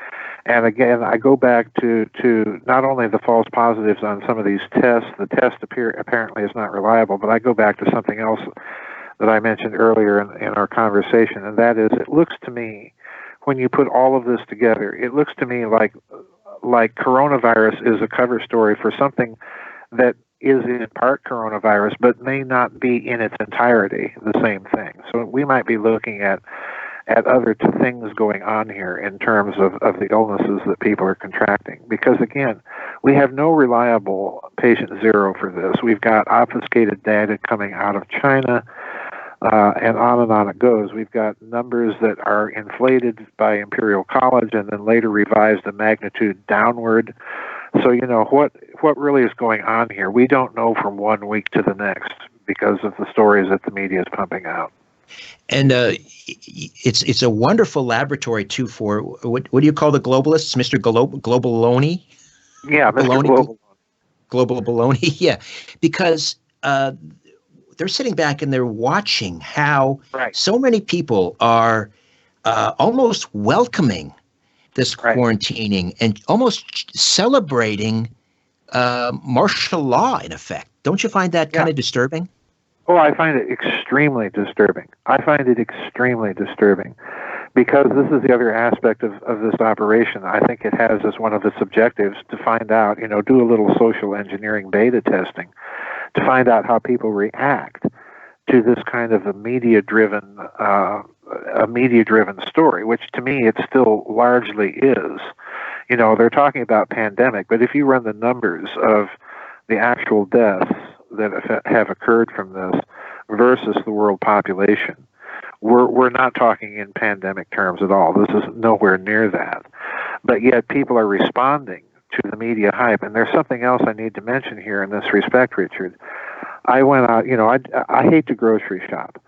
C: And again, I go back to not only the false positives on some of these tests. The test apparently is not reliable, but I go back to something else that I mentioned earlier in our conversation, and that is, it looks to me, when you put all of this together, it looks to me like coronavirus is a cover story for something that is in part coronavirus, but may not be in its entirety the same thing. So we might be looking at other things going on here in terms of the illnesses that people are contracting. Because again, we have no reliable patient zero for this. We've got obfuscated data coming out of China, and on it goes. We've got numbers that are inflated by Imperial College and then later revised a magnitude downward. So, what really is going on here? We don't know from 1 week to the next because of the stories that the media is pumping out.
B: And it's a wonderful laboratory, too, for what do you call the globalists, Mr. Globaloni?
C: Yeah, Mr.
B: Global baloney, yeah. Because they're sitting back and they're watching how so many people are almost welcoming this quarantining and almost celebrating martial law, in effect. Don't you find that kind of disturbing?
C: Oh, I find it extremely disturbing. Because this is the other aspect of this operation. I think it has as one of its objectives to find out, do a little social engineering beta testing to find out how people react to this kind of a media-driven story, which to me it still largely is. They're talking about pandemic, but if you run the numbers of the actual deaths that have occurred from this versus the world population. We're not talking in pandemic terms at all. This is nowhere near that. But yet people are responding to the media hype. And there's something else I need to mention here in this respect, Richard. I went out, I hate to grocery shop.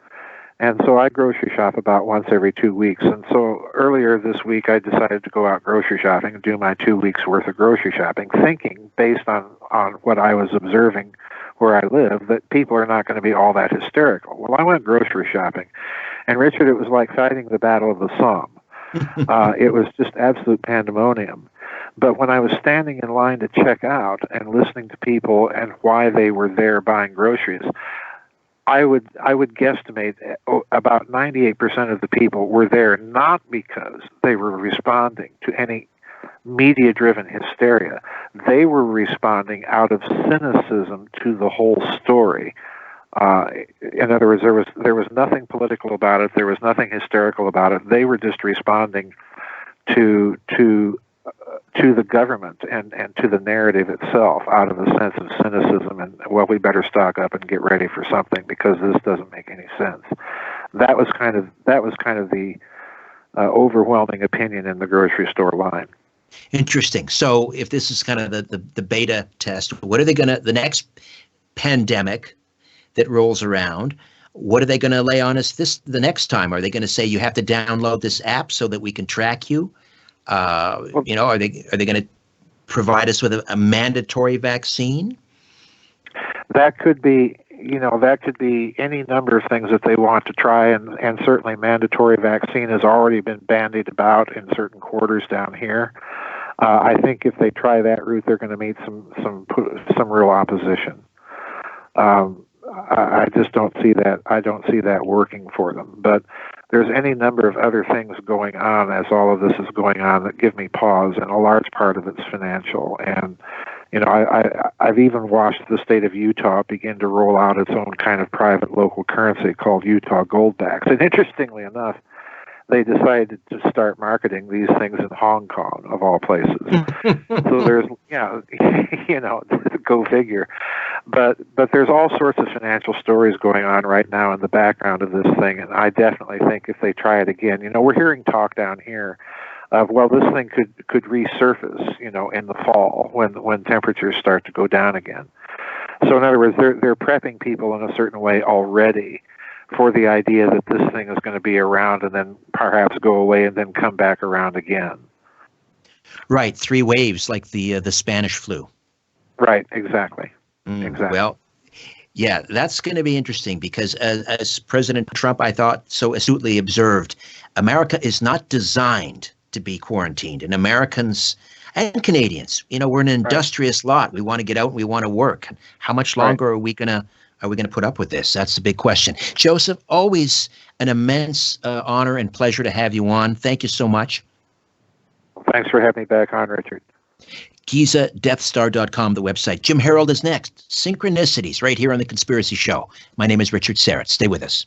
C: And so I grocery shop about once every 2 weeks. And so earlier this week, I decided to go out grocery shopping and do my 2 weeks worth of grocery shopping, thinking, based on what I was observing where I live, that people are not going to be all that hysterical. Well, I went grocery shopping, and Richard, it was like fighting the Battle of the Somme. It was just absolute pandemonium. But when I was standing in line to check out and listening to people and why they were there buying groceries, I would guesstimate about 98% of the people were there not because they were responding to any media-driven hysteria. They were responding out of cynicism to the whole story. In other words, there was nothing political about it. There was nothing hysterical about it. They were just responding to the government and to the narrative itself out of a sense of cynicism and, well, we better stock up and get ready for something because this doesn't make any sense. That was kind of the overwhelming opinion in the grocery store line.
B: Interesting. So if this is kind of the beta test, what are they going to, the next pandemic that rolls around, what are they going to lay on us the next time? Are they going to say you have to download this app so that we can track you? Are they going to provide us with a mandatory vaccine?
C: That could be, any number of things that they want to try, and certainly mandatory vaccine has already been bandied about in certain quarters down here. I think if they try that route, they're going to meet some real opposition. I just don't see that. I don't see that working for them. But there's any number of other things going on as all of this is going on that give me pause, and a large part of it's financial. And I've even watched the state of Utah begin to roll out its own kind of private local currency called Utah Goldbacks. And interestingly enough, they decided to start marketing these things in Hong Kong, of all places. So there's, go figure. But there's all sorts of financial stories going on right now in the background of this thing, and I definitely think if they try it again, we're hearing talk down here of, well, this thing could resurface, in the fall when temperatures start to go down again. So in other words, they're prepping people in a certain way already for the idea that this thing is going to be around and then perhaps go away and then come back around again.
B: Right, 3 waves like the Spanish flu.
C: Right, exactly. Exactly.
B: Well, yeah, that's going to be interesting because as President Trump, I thought, so astutely observed, America is not designed to be quarantined. And Americans and Canadians, we're an industrious lot. We want to get out and we want to work. How much longer are we going to put up with this? That's the big question. Joseph, always an immense honor and pleasure to have you on. Thank you so much.
C: Thanks for having me back on, Richard.
B: Giza, deathstar.com, the website. Jim Harold is next. Synchronicities, right here on The Conspiracy Show. My name is Richard Serrett. Stay with us.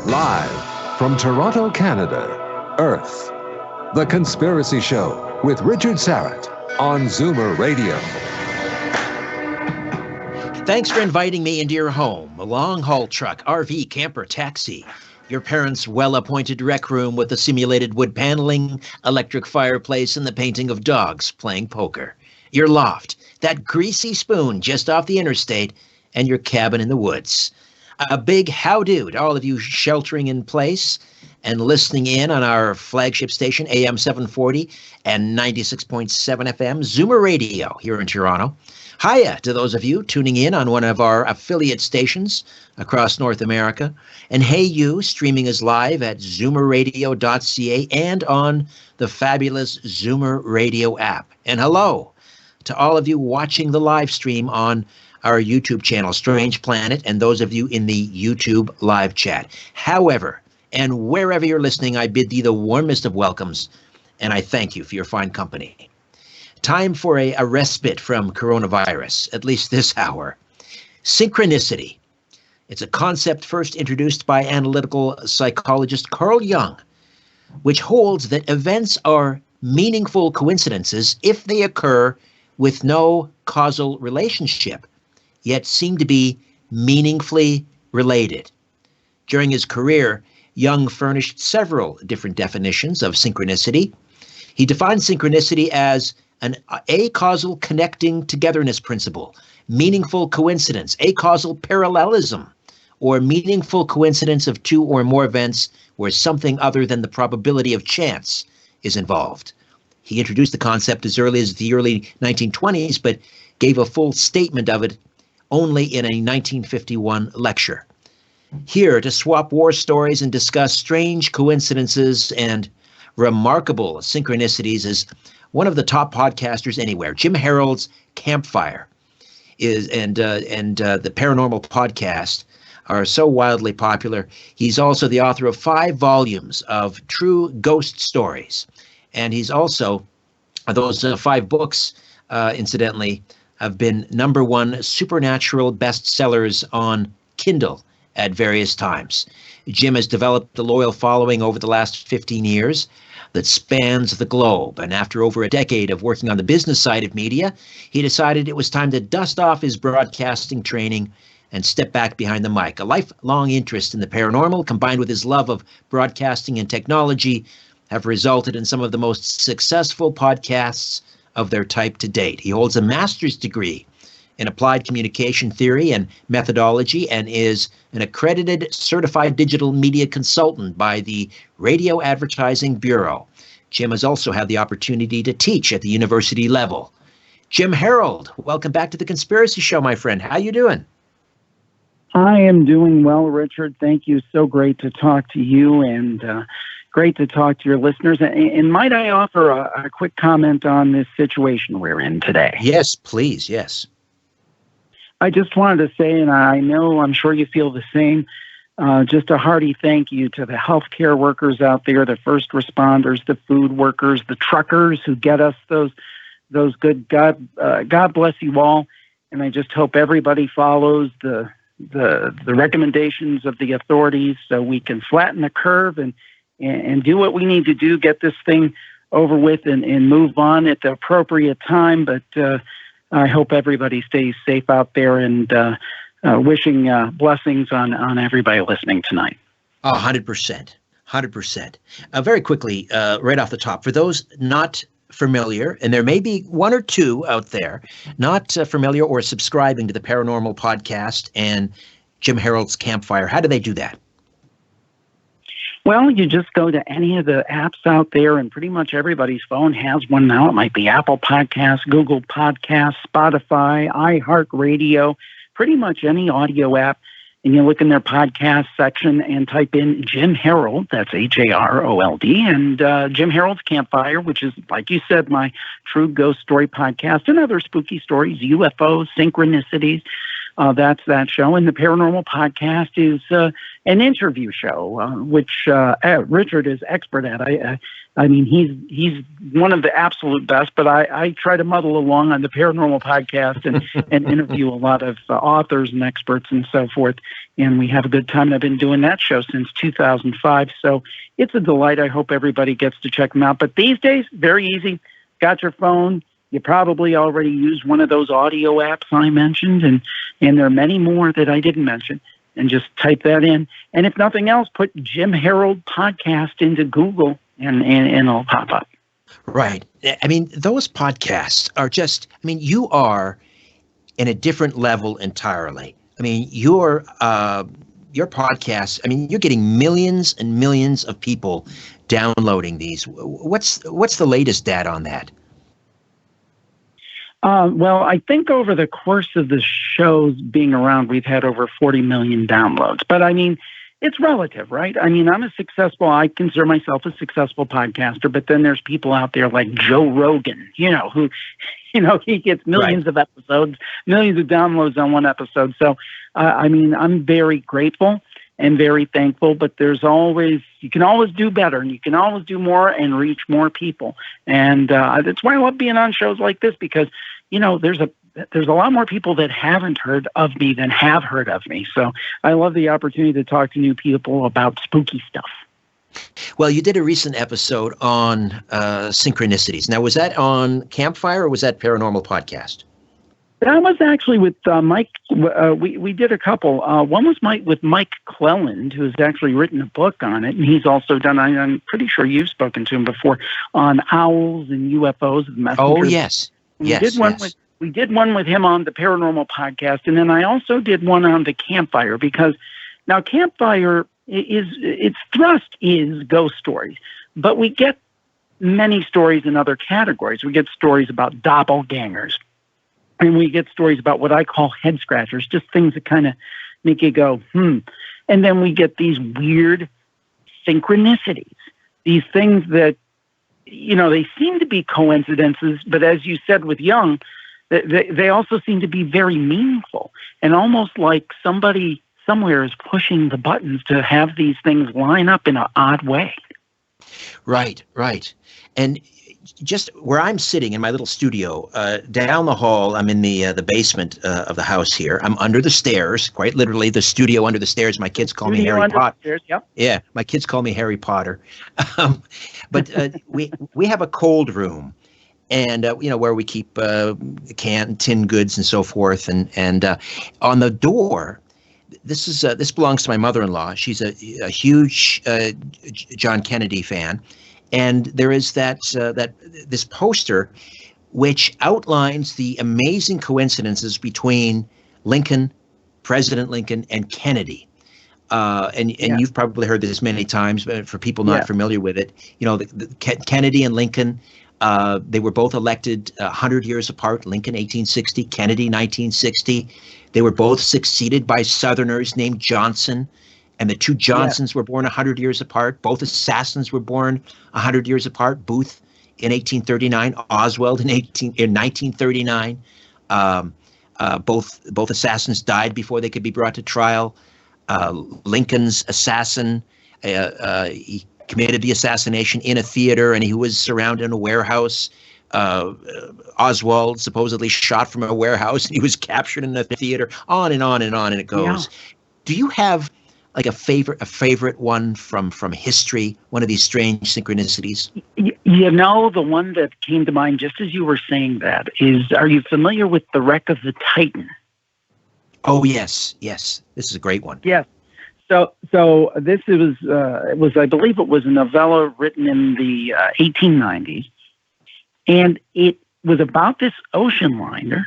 F: Live from Toronto, Canada, Earth. The Conspiracy Show with Richard Sarrett on Zoomer Radio.
B: Thanks for inviting me into your home, a long-haul truck, RV, camper, taxi, your parents' well-appointed rec room with the simulated wood paneling, electric fireplace, and the painting of dogs playing poker, your loft, that greasy spoon just off the interstate, and your cabin in the woods. A big how-do to all of you sheltering in place and listening in on our flagship station, AM 740 and 96.7 FM, Zoomer Radio here in Toronto. Hiya to those of you tuning in on one of our affiliate stations across North America. And hey you, streaming us live at zoomerradio.ca and on the fabulous Zoomer Radio app. And hello to all of you watching the live stream on our YouTube channel, Strange Planet, and those of you in the YouTube live chat. However, and wherever you're listening, I bid thee the warmest of welcomes, and I thank you for your fine company. Time for a respite from coronavirus, at least this hour. Synchronicity. It's a concept first introduced by analytical psychologist Carl Jung, which holds that events are meaningful coincidences if they occur with no causal relationship, yet seem to be meaningfully related. During his career, Jung furnished several different definitions of synchronicity. He defined synchronicity as an acausal connecting togetherness principle, meaningful coincidence, acausal parallelism, or meaningful coincidence of two or more events where something other than the probability of chance is involved. He introduced the concept as early as the early 1920s, but gave a full statement of it only in a 1951 lecture. Here to swap war stories and discuss strange coincidences and remarkable synchronicities is one of the top podcasters anywhere. Jim Harold's Campfire and the Paranormal podcast are so wildly popular. He's also the author of 5 volumes of true ghost stories. And he's also, those 5 books, incidentally, have been #1 supernatural bestsellers on Kindle at various times. Jim has developed a loyal following over the last 15 years that spans the globe. And after over a decade of working on the business side of media, he decided it was time to dust off his broadcasting training and step back behind the mic. A lifelong interest in the paranormal, combined with his love of broadcasting and technology, have resulted in some of the most successful podcasts of their type to date. He holds a master's degree in applied communication theory and methodology and is an accredited certified digital media consultant by the Radio Advertising Bureau. Jim has also had the opportunity to teach at the university level. Jim Harold, welcome back to the Conspiracy Show, my friend. How you doing?
M: I am doing well, Richard. Thank you. So great to talk to you and great to talk to your listeners. And might I offer a quick comment on this situation we're in today?
B: Yes, please. Yes.
M: I just wanted to say, and I'm sure you feel the same, just a hearty thank you to the healthcare workers out there, the first responders, the food workers, the truckers who get us those good, God bless you all. And I just hope everybody follows the recommendations of the authorities so we can flatten the curve and do what we need to do, get this thing over with and move on at the appropriate time. But I hope everybody stays safe out there and wishing blessings on everybody listening tonight.
B: 100%. 100%. Very quickly, right off the top, for those not familiar, and there may be one or two out there not familiar or subscribing to the Paranormal podcast and Jim Harold's Campfire, how do they do that?
M: Well, you just go to any of the apps out there, and pretty much everybody's phone has one now. It might be Apple Podcasts, Google Podcasts, Spotify, iHeartRadio, pretty much any audio app. And you look in their podcast section and type in Jim Harold, that's Harold, and Jim Harold's Campfire, which is, like you said, my true ghost story podcast and other spooky stories, UFOs, synchronicities, That's that show. And the Paranormal Podcast is an interview show, which Richard is expert at. I mean, he's one of the absolute best, but I try to muddle along on the Paranormal Podcast and interview a lot of authors and experts and so forth. And we have a good time. I've been doing that show since 2005. So it's a delight. I hope everybody gets to check them out. But these days, very easy. Got your phone. You probably already use one of those audio apps I mentioned, and there are many more that I didn't mention. And just type that in. And if nothing else, put Jim Harold Podcast into Google, and it'll pop up.
B: Right. I mean, those podcasts are just, I mean, you are in a different level entirely. I mean, your podcast, I mean, you're getting millions and millions of people downloading these. What's the latest data on that?
M: Well, I think over the course of the shows being around, we've had over 40 million downloads. But I mean, it's relative, right? I mean, I consider myself a successful podcaster, but then there's people out there like Joe Rogan, who, he gets millions of episodes, millions of downloads on one episode. So, I mean, I'm very grateful and very thankful, but you can always do better, and you can always do more and reach more people. And that's why I love being on shows like this, because, there's a lot more people that haven't heard of me than have heard of me. So I love the opportunity to talk to new people about spooky stuff.
B: Well, you did a recent episode on Synchronicities. Now, was that on Campfire or was that Paranormal Podcast?
M: That was actually with Mike. We did a couple. One was with Mike Cleland, who has actually written a book on it, and he's also done. I'm pretty sure you've spoken to him before on owls and UFOs. Messengers.
B: Oh yes,
M: We did one with him on the Paranormal Podcast, and then I also did one on the Campfire, because now Campfire its thrust is ghost stories, but we get many stories in other categories. We get stories about doppelgangers. And we get stories about what I call head scratchers, just things that kind of make you go, And then we get these weird synchronicities, these things that, they seem to be coincidences, but as you said with Jung, they also seem to be very meaningful, and almost like somebody somewhere is pushing the buttons to have these things line up in an odd way.
B: Right. And just where I'm sitting in my little studio, down the hall, I'm in the basement of the house here. I'm under the stairs, quite literally, the studio under the stairs. My kids call me Harry Potter.
M: Yep.
B: Yeah, my kids call me Harry Potter. But we have a cold room, and where we keep tin goods and so forth. And on the door, this belongs to my mother-in-law. She's a huge John Kennedy fan. And there is this poster which outlines the amazing coincidences between President Lincoln, and Kennedy. And you've probably heard this many times, but for people not familiar with it, Kennedy and Lincoln, they were both elected 100 years apart. Lincoln 1860, Kennedy 1960. They were both succeeded by Southerners named Johnson. And the two Johnsons were born 100 years apart. Both assassins were born 100 years apart. Booth in 1839, Oswald in 1939. Both assassins died before they could be brought to trial. Lincoln's assassin, he committed the assassination in a theater, and he was surrounded in a warehouse. Oswald supposedly shot from a warehouse, and he was captured in a theater. On and on and on, and it goes. Yeah. Do you have like a favorite one from history, one of these strange synchronicities?
M: The one that came to mind just as you were saying that is, are you familiar with the wreck of the Titan?
B: Oh, yes. This is a great one.
M: Yes. So this was I believe it was a novella written in the 1890s, and it was about this ocean liner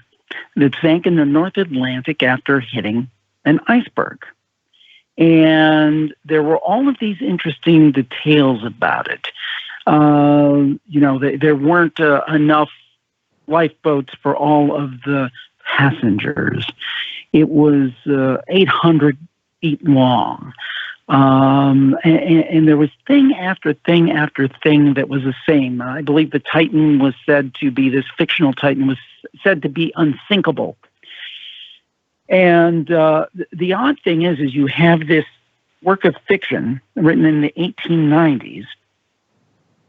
M: that sank in the North Atlantic after hitting an iceberg. And there were all of these interesting details about it. There weren't enough lifeboats for all of the passengers. It was 800 feet long. And there was thing after thing after thing that was the same. I believe the Titan was said to be, this fictional Titan was said to be unsinkable. And the odd thing is you have this work of fiction written in the 1890s,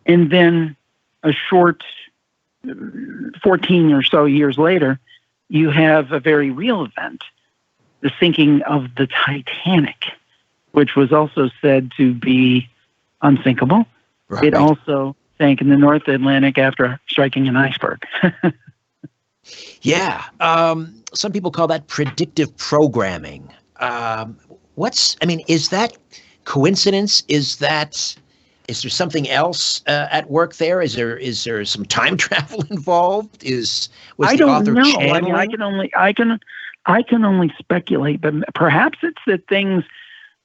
M: and then a short 14 or so years later, you have a very real event, the sinking of the Titanic, which was also said to be unsinkable. Right. It also sank in the North Atlantic after striking an iceberg.
B: Yeah. Some people call that predictive programming. Is that coincidence? Is there something else at work there? Is there some time travel involved?
M: I don't know. I mean, I can only speculate, but perhaps it's that things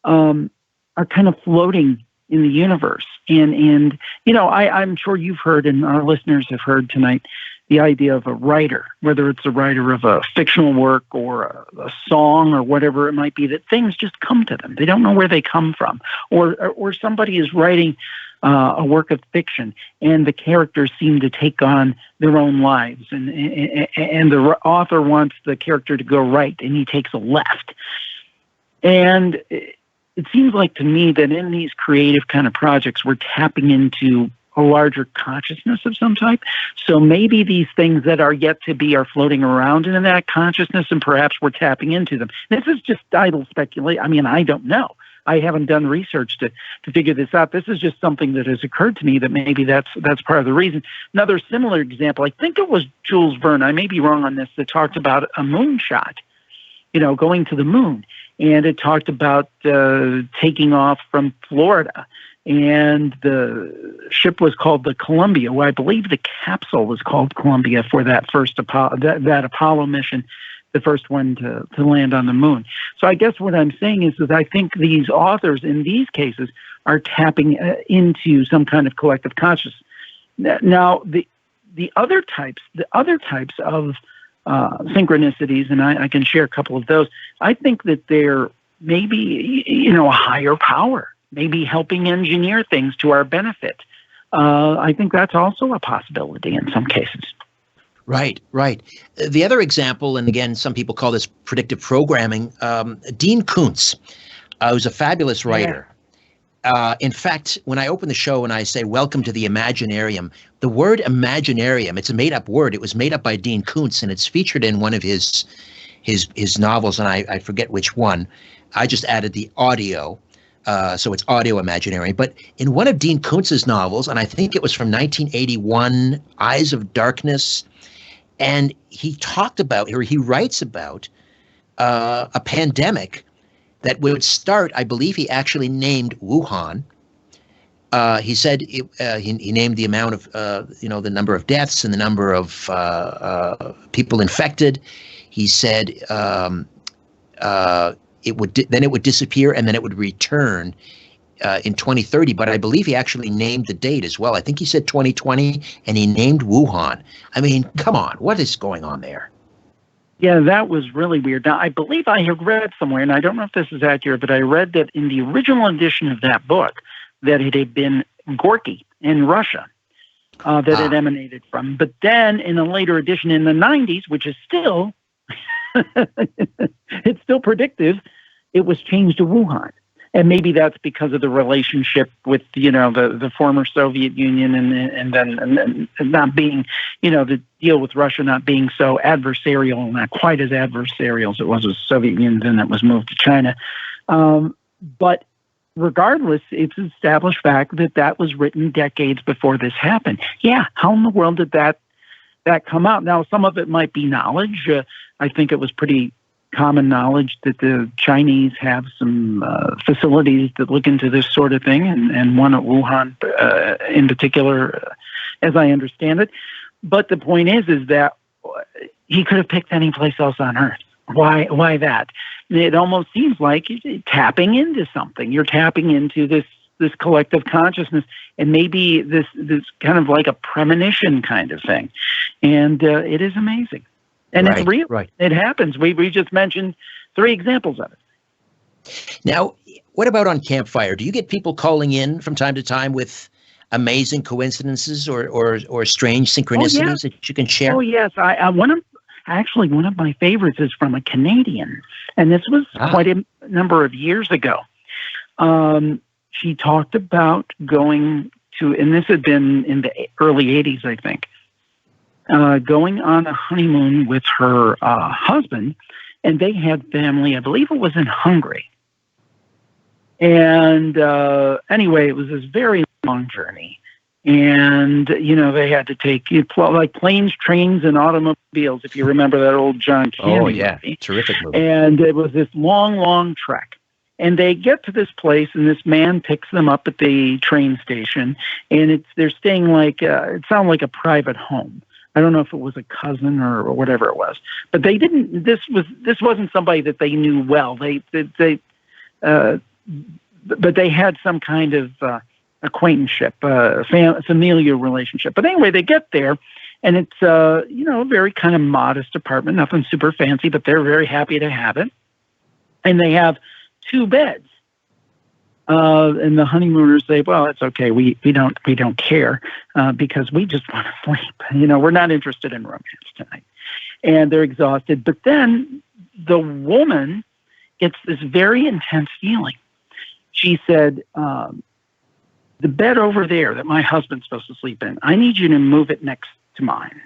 M: are kind of floating in the universe. And I'm sure you've heard, and our listeners have heard tonight, the idea of a writer, whether it's a writer of a fictional work or a song or whatever it might be, that things just come to them. They don't know where they come from. Or somebody is writing a work of fiction and the characters seem to take on their own lives. And the author wants the character to go right and he takes a left. And it seems like to me that in these creative kind of projects, we're tapping into a larger consciousness of some type. So maybe these things that are yet to be are floating around in that consciousness, and perhaps we're tapping into them. This is just idle speculation. I mean, I don't know. I haven't done research to figure this out. This is just something that has occurred to me that maybe that's part of the reason. Another similar example, I think it was Jules Verne, I may be wrong on this, that talked about a moonshot, going to the moon. And it talked about taking off from Florida. And the ship was called the Columbia. Well, I believe the capsule was called Columbia for that first that Apollo mission, the first one to land on the moon. So I guess what I'm saying is that I think these authors in these cases are tapping into some kind of collective consciousness. Now, the other types of synchronicities, and I can share a couple of those, I think that they're maybe, a higher power, maybe helping engineer things to our benefit. I think that's also a possibility in some cases.
B: Right. The other example, and again, some people call this predictive programming, Dean Koontz, who's a fabulous writer. Yeah. In fact, when I open the show and I say, welcome to the Imaginarium, the word Imaginarium, it's a made-up word. It was made up by Dean Koontz, and it's featured in one of his novels, and I forget which one. I just added the audio. So it's audio Imaginarium. But in one of Dean Koontz's novels, and I think it was from 1981, Eyes of Darkness, and he writes about a pandemic that would start, I believe he actually named Wuhan. He said he named the amount of, the number of deaths and the number of people infected. He said it would disappear and then it would return in 2030. But I believe he actually named the date as well. I think he said 2020, and he named Wuhan. I mean, come on, what is going on there?
M: Yeah, that was really weird. Now, I believe I have read somewhere, and I don't know if this is accurate, but I read that in the original edition of that book, that it had been Gorky in Russia that it emanated from. But then in a later edition in the 90s, which is still, it's still predictive, it was changed to Wuhan. And maybe that's because of the relationship with, the former Soviet Union and then not being, the deal with Russia not being so adversarial, not quite as adversarial as it was with the Soviet Union, then that was moved to China. But regardless, it's an established fact that was written decades before this happened. Yeah, how in the world did that come out? Now, some of it might be knowledge. I think it was pretty common knowledge that the Chinese have some facilities that look into this sort of thing, and one at Wuhan in particular, as I understand it. But the point is that he could have picked any place else on Earth. Why that? It almost seems like you're tapping into something. You're tapping into this collective consciousness, and maybe this kind of like a premonition kind of thing. And it is amazing. And it's real. Right. It happens. We just mentioned 3 examples of it.
B: Now, what about on Campfire? Do you get people calling in from time to time with amazing coincidences or strange synchronicities that you can share?
M: Oh, yes. Actually, one of my favorites is from a Canadian, and this was quite a number of years ago. She talked about going to, and this had been in the early 80s, I think, going on a honeymoon with her husband, and they had family, I believe it was in Hungary. And anyway, it was this very long journey. And, they had to take like planes, trains, and automobiles, if you remember that old John Candy movie.
B: Terrific movie.
M: And it was this long, long trek. And they get to this place, and this man picks them up at the train station, and they're staying like, it sounded like a private home. I don't know if it was a cousin or whatever it was, but they didn't. This wasn't somebody that they knew well. But they had some kind of acquaintanceship, familial relationship. But anyway, they get there, and it's a very kind of modest apartment, nothing super fancy, but they're very happy to have it. And they have 2 beds. And the honeymooners say, "Well, it's okay. We don't care because we just want to sleep. We're not interested in romance tonight." And they're exhausted. But then the woman gets this very intense feeling. She said, "The bed over there that my husband's supposed to sleep in, I need you to move it next to mine."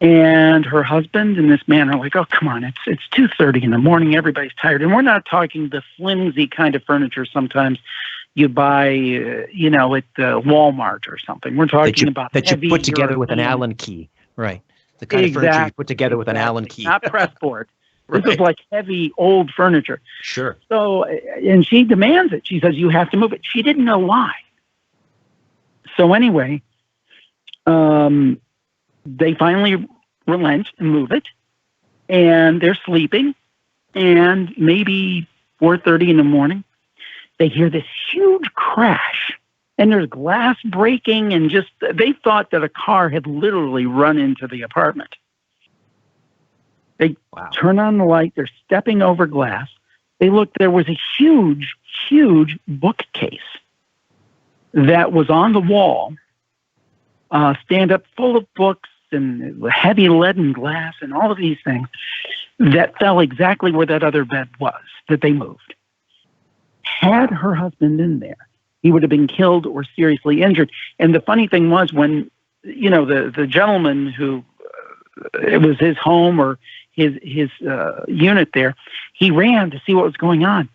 M: And her husband and this man are like, "Oh, come on, it's 2:30 in the morning. Everybody's tired." And we're not talking the flimsy kind of furniture sometimes you buy, at Walmart or something. We're talking about
B: that you put together with an Allen key, right? The kind of furniture you put together with an Allen key,
M: not pressboard. This is like heavy old furniture.
B: Sure.
M: So, and she demands it. She says, "You have to move it." She didn't know why. So anyway, they finally relent and move it, and they're sleeping, and maybe 4:30 in the morning, they hear this huge crash, and there's glass breaking, and they thought that a car had literally run into the apartment. They turn on the light, they're stepping over glass. They look, there was a huge, huge bookcase that was on the wall, stand up full of books and heavy leaden glass and all of these things that fell exactly where that other bed was that they moved. Had her husband in there, he would have been killed or seriously injured. And the funny thing was when, the gentleman who, it was his home or his unit there, he ran to see what was going on.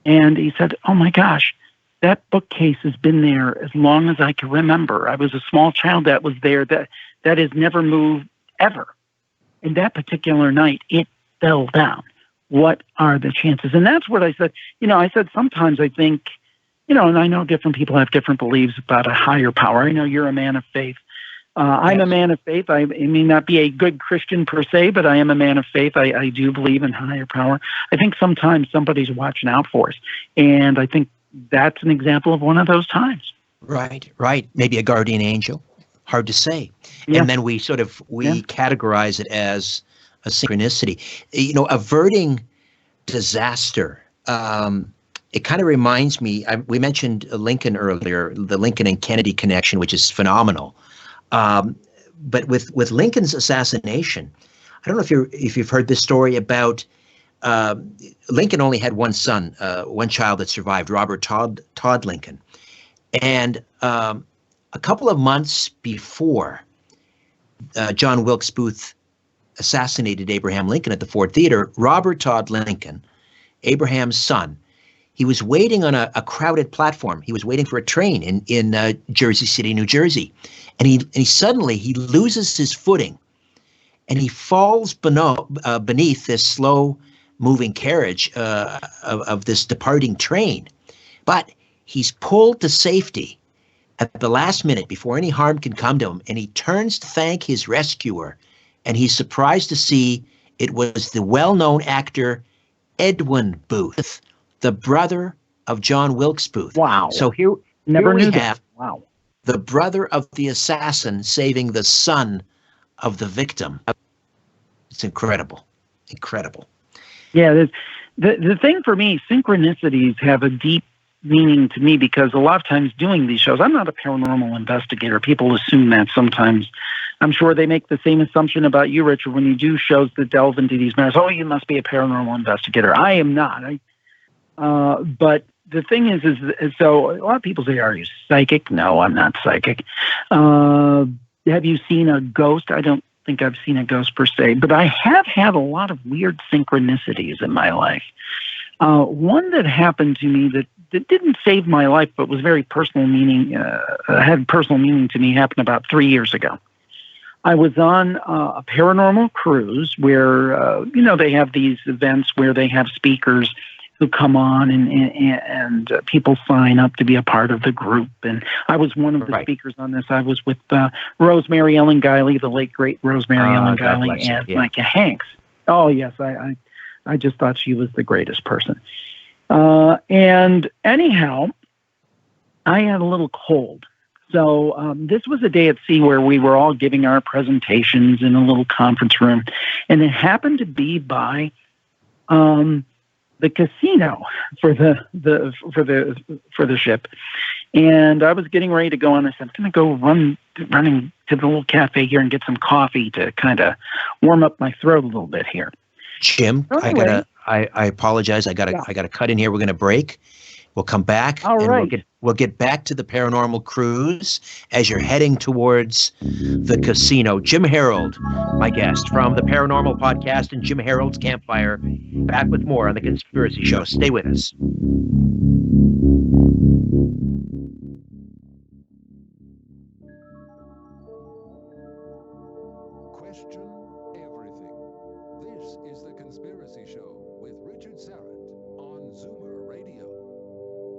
M: And he said, "Oh my gosh, that bookcase has been there as long as I can remember. I was a small child that was there. That has never moved ever. And that particular night, it fell down. What are the chances?" And that's what I said. I said sometimes I think, and I know different people have different beliefs about a higher power. I know you're a man of faith. I'm a man of faith. I may not be a good Christian per se, but I am a man of faith. I do believe in higher power. I think sometimes somebody's watching out for us. And I think that's an example of one of those times.
B: Right. Maybe a guardian angel. Hard to say. Yeah. And then we categorize it as a synchronicity. Averting disaster. It kind of reminds me, we mentioned Lincoln earlier, the Lincoln and Kennedy connection, which is phenomenal. But with Lincoln's assassination, I don't know if you've heard this story about Lincoln only had one son, one child that survived, Robert Todd Lincoln. And a couple of months before John Wilkes Booth assassinated Abraham Lincoln at the Ford Theater, Robert Todd Lincoln, Abraham's son, he was waiting on a crowded platform. He was waiting for a train in Jersey City, New Jersey. And he suddenly loses his footing, and he falls beneath this slow-moving carriage of this departing train. But he's pulled to safety at the last minute before any harm can come to him, and he turns to thank his rescuer, and he's surprised to see it was the well-known actor Edwin Booth, the brother of John Wilkes Booth.
M: Wow.
B: So here we have
M: wow.
B: The brother of the assassin saving the son of the victim. It's incredible. Incredible.
M: Yeah, the thing for me, synchronicities have a deep meaning to me because a lot of times doing these shows, I'm not a paranormal investigator. People assume that sometimes I'm sure they make the same assumption about you, Richard, when you do shows that delve into these matters. Oh, you must be a paranormal investigator. I am not. But the thing is so a lot of people say, are you psychic? No, I'm not psychic. Have you seen a ghost? I don't think I've seen a ghost per se, but I have had a lot of weird synchronicities in my life. One that happened to me that didn't save my life, but was very personal meaning, had personal meaning to me, happened about 3 years ago. I was on a paranormal cruise where, they have these events where they have speakers who come on and people sign up to be a part of the group. And I was one of the speakers on this. I was with Rosemary Ellen Guiley, the late, great Rosemary Ellen Guiley, and Micah Hanks. Oh, yes, I just thought she was the greatest person. And anyhow, I had a little cold. So this was a day at sea where we were all giving our presentations in a little conference room. And it happened to be by the casino for the ship. And I was getting ready to go on. I said, I'm going to go running to the little cafe here and get some coffee to kind of warm up my throat a little bit here.
B: Jim, I apologize. I gotta cut in here. We're gonna break. We'll come back.
M: All right.
B: We'll get back to the paranormal cruise as you're heading towards the casino. Jim Harold, my guest from the Paranormal Podcast and Jim Harold's Campfire. Back with more on the Conspiracy Show. Stay with us.
A: Question everything. This is the Conspiracy Show with Richard Sarrett on Zoomer Radio.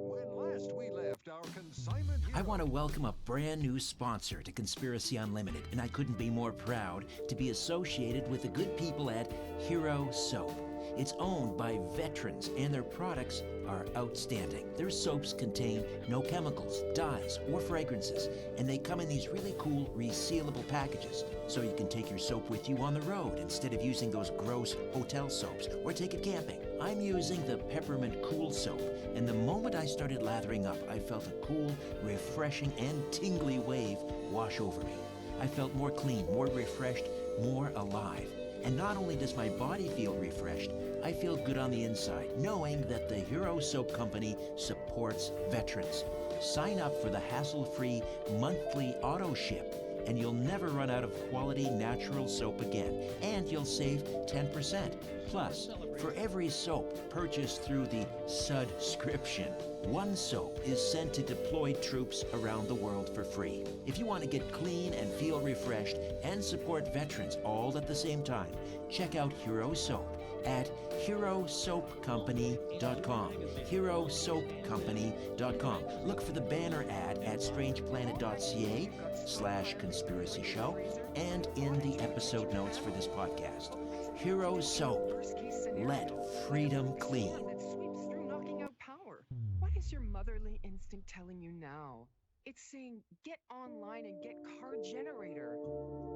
A: When last we left our consignment...
K: I want to welcome a brand new sponsor to Conspiracy Unlimited, and I couldn't be more proud to be associated with the good people at Hero Soap. It's owned by veterans, and their products are outstanding. Their soaps contain no chemicals, dyes, or fragrances, and they come in these really cool resealable packages, so you can take your soap with you on the road instead of using those gross hotel soaps, or take it camping. I'm using the Peppermint Cool Soap, and the moment I started lathering up, I felt a cool, refreshing, and tingly wave wash over me. I felt more clean, more refreshed, more alive. And not only does my body feel refreshed, I feel good on the inside, knowing that the Hero Soap Company supports veterans. Sign up for the hassle-free monthly auto ship, and you'll never run out of quality natural soap again, and you'll save 10%. Plus, for every soap purchased through the subscription, one soap is sent to deployed troops around the world for free. If you want to get clean and feel refreshed and support veterans all at the same time, check out Hero Soap at herosoapcompany.com. herosoapcompany.com. Look for the banner ad at strangeplanet.ca/conspiracy show and in the episode notes for this podcast. Hero Soap. Let freedom clean.
N: What is your motherly instinct telling you now? It's saying, get online and get Car Generator.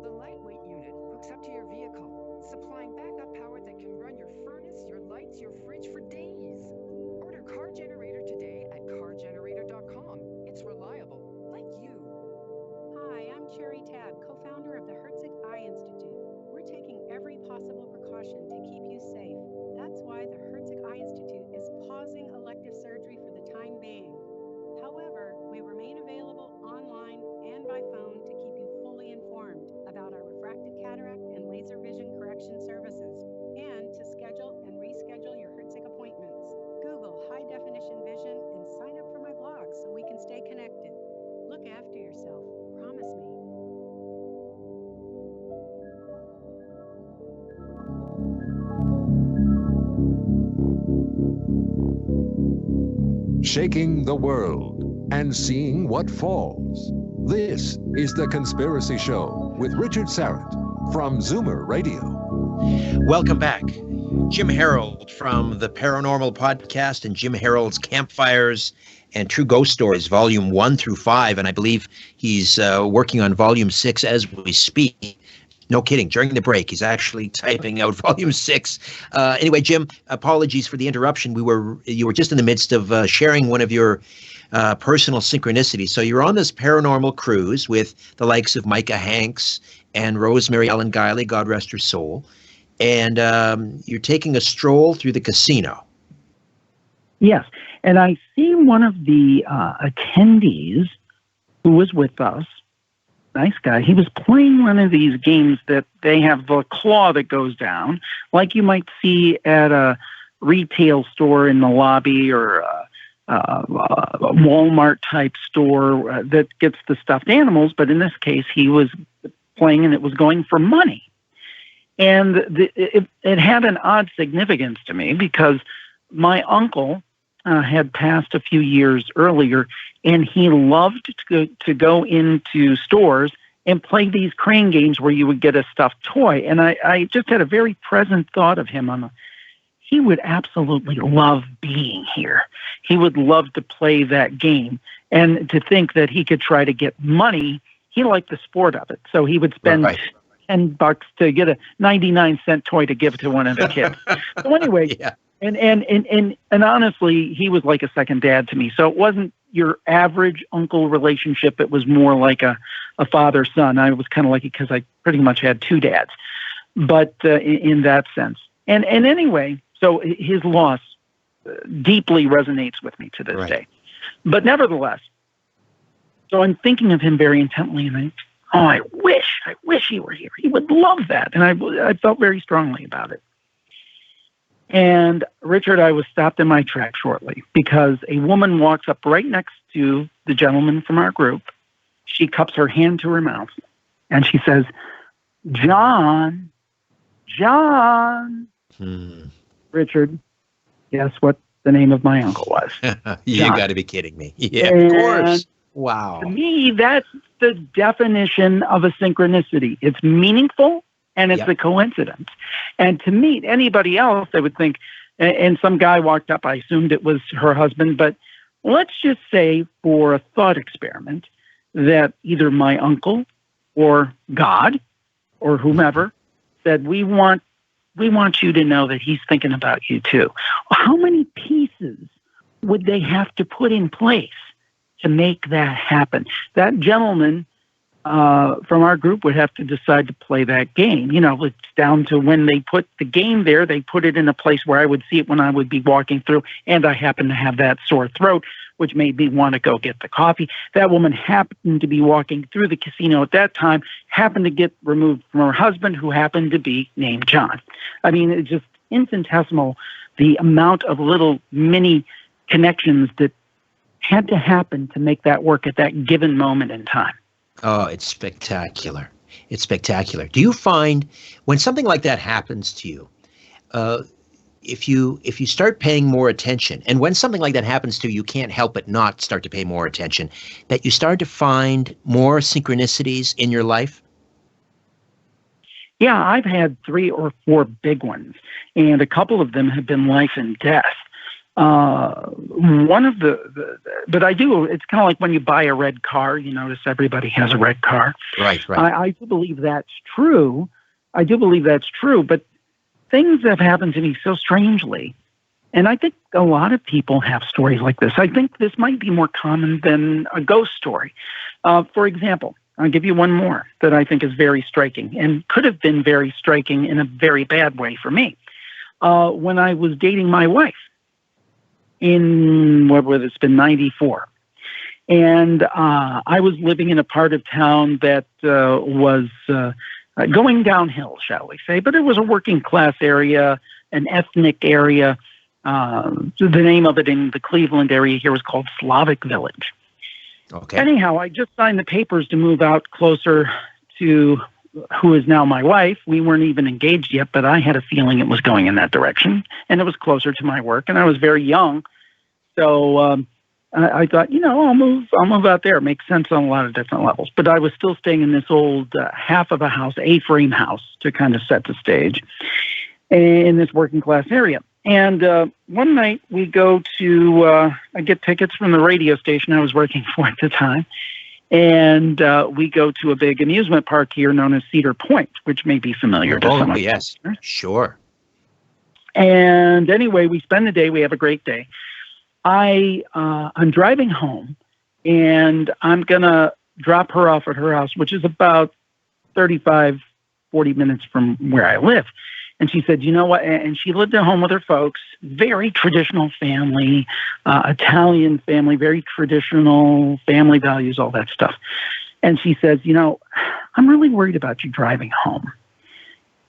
N: The lightweight unit hooks up to your vehicle, supplying backup power that can run your furnace, your lights, your fridge for days. Order Car Generator today at cargenerator.com. It's reliable, like you.
D: Hi, I'm Cherry Tab, co-founder of the Herzig Eye Institute. We're taking every possible precaution to keep you safe. That's why the Herzig Eye Institute is pausing elective surgery for the time being. However, we remain available online and by phone to keep you fully informed about our refractive cataract and laser vision correction services, and to schedule and reschedule your Herzig appointments. Google High Definition Vision and sign up for my blog so we can stay connected. Look after yourself. Promise me.
F: Shaking the world and seeing what falls. This is The Conspiracy Show with Richard Sarrett from Zoomer Radio.
B: Welcome back. Jim Harold from the Paranormal Podcast and Jim Harold's Campfires and True Ghost Stories, Volume 1 through 5. And I believe he's working on Volume 6 as we speak. No kidding. During the break, he's actually typing out Volume 6. Anyway, Jim, apologies for the interruption. You were just in the midst of sharing one of your personal synchronicities. So you're on this paranormal cruise with the likes of Micah Hanks and Rosemary Ellen Guiley, God rest her soul. And you're taking a stroll through the casino.
M: Yes. And I see one of the attendees who was with us, nice guy. He was playing one of these games that they have the claw that goes down, like you might see at a retail store in the lobby or a Walmart type store that gets the stuffed animals. But in this case, he was playing and it was going for money. And it had an odd significance to me because my uncle had passed a few years earlier, and he loved to go into stores and play these crane games where you would get a stuffed toy. And I just had a very present thought of him. He would absolutely love being here. He would love to play that game. And to think that he could try to get money, he liked the sport of it. So he would spend $10 to get a 99-cent toy to give to one of the kids. So anyway, and honestly, he was like a second dad to me. So it wasn't your average uncle relationship. It was more like a father-son. I was kind of lucky because I pretty much had two dads, but in that sense. And anyway, so his loss deeply resonates with me to this day. But nevertheless, so I'm thinking of him very intently, and I wish he were here. He would love that. And I felt very strongly about it. And Richard, I was stopped in my tracks shortly because a woman walks up right next to the gentleman from our group. She cups her hand to her mouth and she says, John. Richard, guess what the name of my uncle was?
B: You got to be kidding me. Yeah, of course. Wow.
M: To me, that's the definition of a synchronicity. It's meaningful and it's a coincidence. And to meet anybody else, I would think, and some guy walked up, I assumed it was her husband, but let's just say for a thought experiment that either my uncle or God or whomever said, we want you to know that he's thinking about you too. How many pieces would they have to put in place to make that happen? That gentleman from our group would have to decide to play that game. You know, it's down to when they put the game there, they put it in a place where I would see it when I would be walking through, and I happen to have that sore throat, which made me want to go get the coffee. That woman happened to be walking through the casino at that time, happened to get removed from her husband, who happened to be named John. I mean, it's just infinitesimal, the amount of little mini connections that had to happen to make that work at that given moment in time.
B: Oh, it's spectacular. It's spectacular. Do you find when something like that happens to you, if you start paying more attention, and when something like that happens to you, you can't help but not start to pay more attention, that you start to find more synchronicities in your life?
M: Yeah, I've had 3 or 4 big ones, and a couple of them have been life and death. One of but I do, it's kind of like when you buy a red car, you notice everybody has a red car.
B: Right.
M: I do believe that's true. But things have happened to me so strangely. And I think a lot of people have stories like this. I think this might be more common than a ghost story. For example, I'll give you one more that I think is very striking and could have been very striking in a very bad way for me. When I was dating my wife in, it's been 94. And I was living in a part of town that was going downhill, shall we say, but it was a working class area, an ethnic area. The name of it in the Cleveland area here was called Slavic Village.
B: Okay.
M: Anyhow, I just signed the papers to move out closer to who is now my wife. We weren't even engaged yet, but I had a feeling it was going in that direction, and it was closer to my work, and I was very young. So I thought, I'll move out there. It makes sense on a lot of different levels. But I was still staying in this old half of a house, A-frame house, to kind of set the stage in this working class area. And one night we go to, I get tickets from the radio station I was working for at the time. And we go to a big amusement park here known as Cedar Point, which may be familiar to some of you.
B: Yes, sure.
M: And anyway, we spend the day. We have a great day. I'm driving home, and I'm going to drop her off at her house, which is about 35, 40 minutes from where I live. And she said, you know what? And she lived at home with her folks, very traditional family, Italian family, very traditional family values, all that stuff. And she says, you know, I'm really worried about you driving home.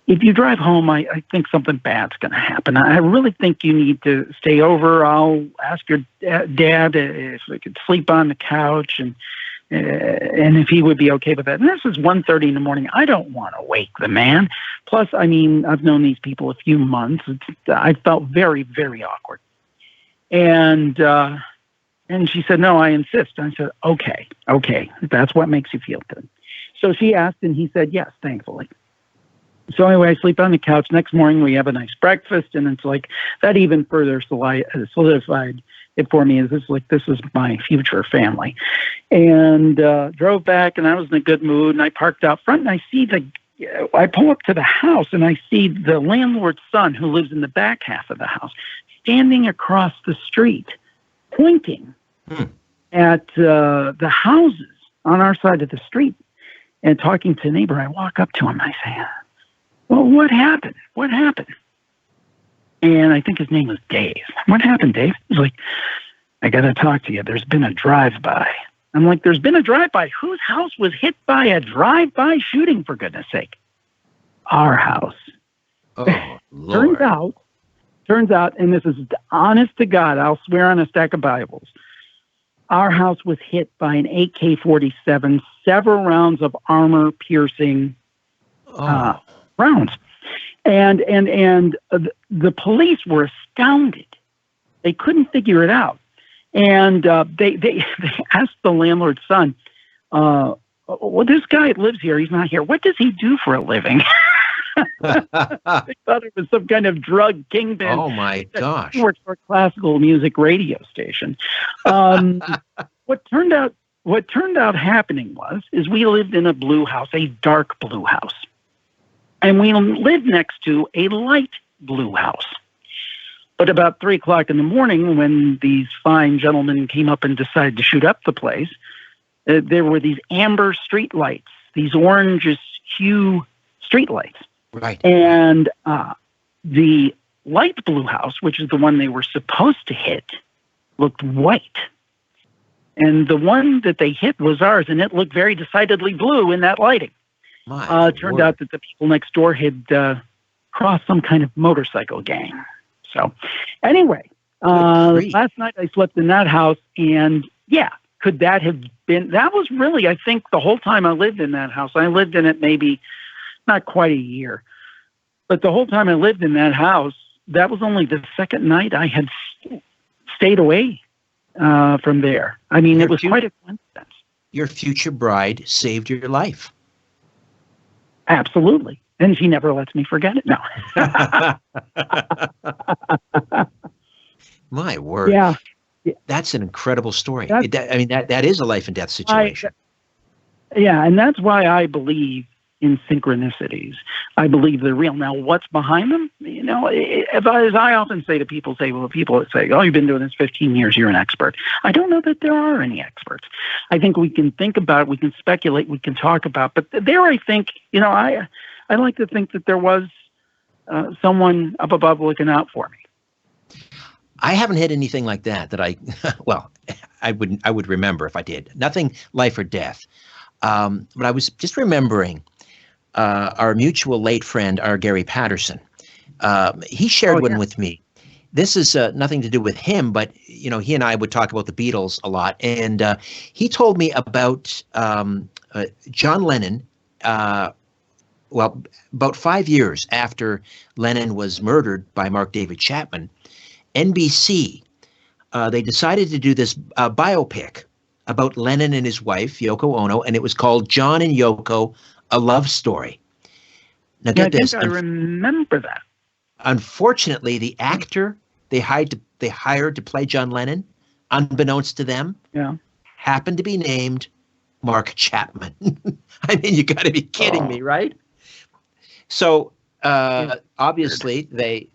M: If you drive home, I think something bad's going to happen. I really think you need to stay over. I'll ask your dad if we could sleep on the couch and if he would be okay with that. And this is 1:30 in the morning. I don't want to wake the man. Plus, I mean, I've known these people a few months. I felt very, very awkward. And she said, no, I insist. And I said, okay, if that's what makes you feel good. So she asked, and he said yes, thankfully. So anyway, I sleep on the couch. Next morning, we have a nice breakfast, and it's like that even further solidified it for me. This is my future family. And drove back, and I was in a good mood, and I parked out front, and I pull up to the house, and I see the landlord's son, who lives in the back half of the house, standing across the street, pointing at the houses on our side of the street and talking to a neighbor. I walk up to him, and I say, well, what happened? What happened? And I think his name was Dave. What happened, Dave? He's like, I got to talk to you. There's been a drive-by. I'm like, there's been a drive-by? Whose house was hit by a drive-by shooting, for goodness sake? Our house.
B: Oh, Lord.
M: Turns out, and this is honest to God, I'll swear on a stack of Bibles, our house was hit by an AK-47, several rounds of armor-piercing rounds. And the police were astounded. They couldn't figure it out. And they asked the landlord's son, well, this guy lives here. He's not here. What does he do for a living? They thought it was some kind of drug kingpin.
B: Oh, my gosh.
M: He worked for a classical music radio station. What turned out happening is we lived in a blue house, a dark blue house. And we lived next to a light blue house. But about 3 o'clock in the morning, when these fine gentlemen came up and decided to shoot up the place, there were these amber street lights, these orangish hue street lights.
B: Right.
M: And the light blue house, which is the one they were supposed to hit, looked white. And the one that they hit was ours, and it looked very decidedly blue in that lighting. Turned out that the people next door had crossed some kind of motorcycle gang. So anyway, last night I slept in that house, and yeah, could that have been, that was really, I think, the whole time I lived in that house. I lived in it maybe not quite a year, but the whole time I lived in that house, that was only the second night I had stayed away from there. I mean, it was quite a coincidence.
B: Your future bride saved your life.
M: Absolutely. And she never lets me forget it. No.
B: My word.
M: Yeah.
B: That's an incredible story. That is a life and death situation.
M: And that's why I believe in synchronicities. I believe they're real. Now, what's behind them? You know, as I often say to people, people say, oh, you've been doing this 15 years, you're an expert. I don't know that there are any experts. I think we can think about it, we can speculate, we can talk about, but there I think, you know, I like to think that there was someone up above looking out for me.
B: I haven't had anything like that I would remember if I did. Nothing life or death. But I was just remembering our mutual late friend, our Gary Patterson. He shared one with me. This is nothing to do with him, but you know, he and I would talk about the Beatles a lot, and he told me about John Lennon. About 5 years after Lennon was murdered by Mark David Chapman, NBC they decided to do this biopic about Lennon and his wife, Yoko Ono, and it was called John and Yoko, A Love Story. Now get this.
M: I remember that.
B: Unfortunately, the actor they hired to play John Lennon, unbeknownst to them, happened to be named Mark Chapman. I mean, you got to be kidding me, right? So obviously they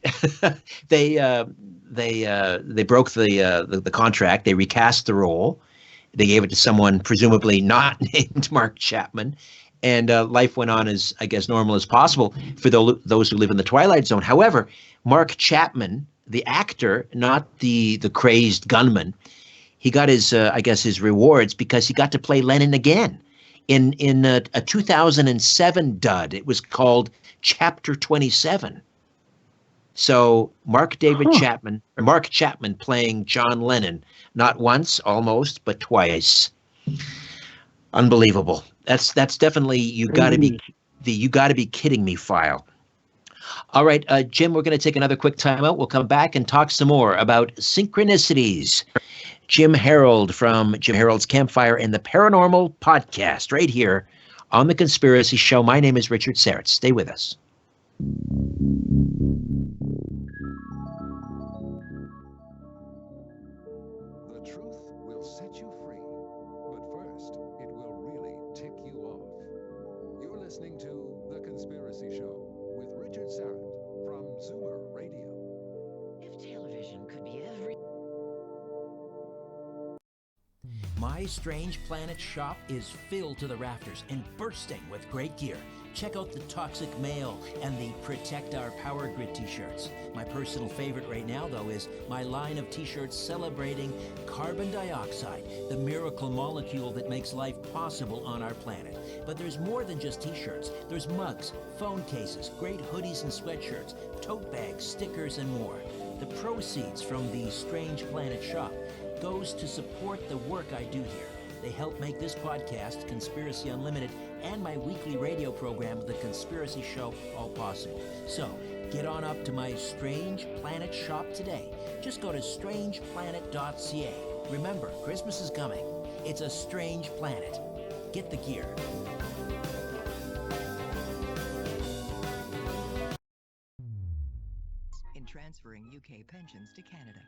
B: broke the contract. They recast the role. They gave it to someone presumably not named Mark Chapman, and life went on as, I guess, normal as possible for those who live in the Twilight Zone. However, Mark Chapman, the actor, not the crazed gunman, he got his, I guess, his rewards because he got to play Lennon again in a 2007 dud. It was called Chapter 27. So Mark Chapman playing John Lennon, not once, almost, but twice. Unbelievable. That's definitely you got to be kidding me file. All right, Jim, we're going to take another quick timeout. We'll come back and talk some more about synchronicities. Jim Harold from Jim Harold's Campfire and the Paranormal podcast right here on The Conspiracy Show. My name is Richard Serrett. Stay with us.
A: The truth will set you free, but first, it will really tick you off. You're listening to The Conspiracy Show with Richard Serrett from Zoomer Radio.
K: If television could be every... My Strange Planet shop is filled to the rafters and bursting with great gear. Check out the Toxic Male and the Protect Our Power Grid t-shirts. My personal favorite right now, though, is my line of t-shirts celebrating carbon dioxide, the miracle molecule that makes life possible on our planet. But there's more than just t-shirts. There's mugs, phone cases, great hoodies and sweatshirts, tote bags, stickers, and more. The proceeds from the Strange Planet shop goes to support the work I do here. They help make this podcast, Conspiracy Unlimited, and my weekly radio program, The Conspiracy Show, all possible. So, get on up to my Strange Planet shop today. Just go to strangeplanet.ca. Remember, Christmas is coming. It's a strange planet. Get the gear.
J: In transferring UK pensions to Canada.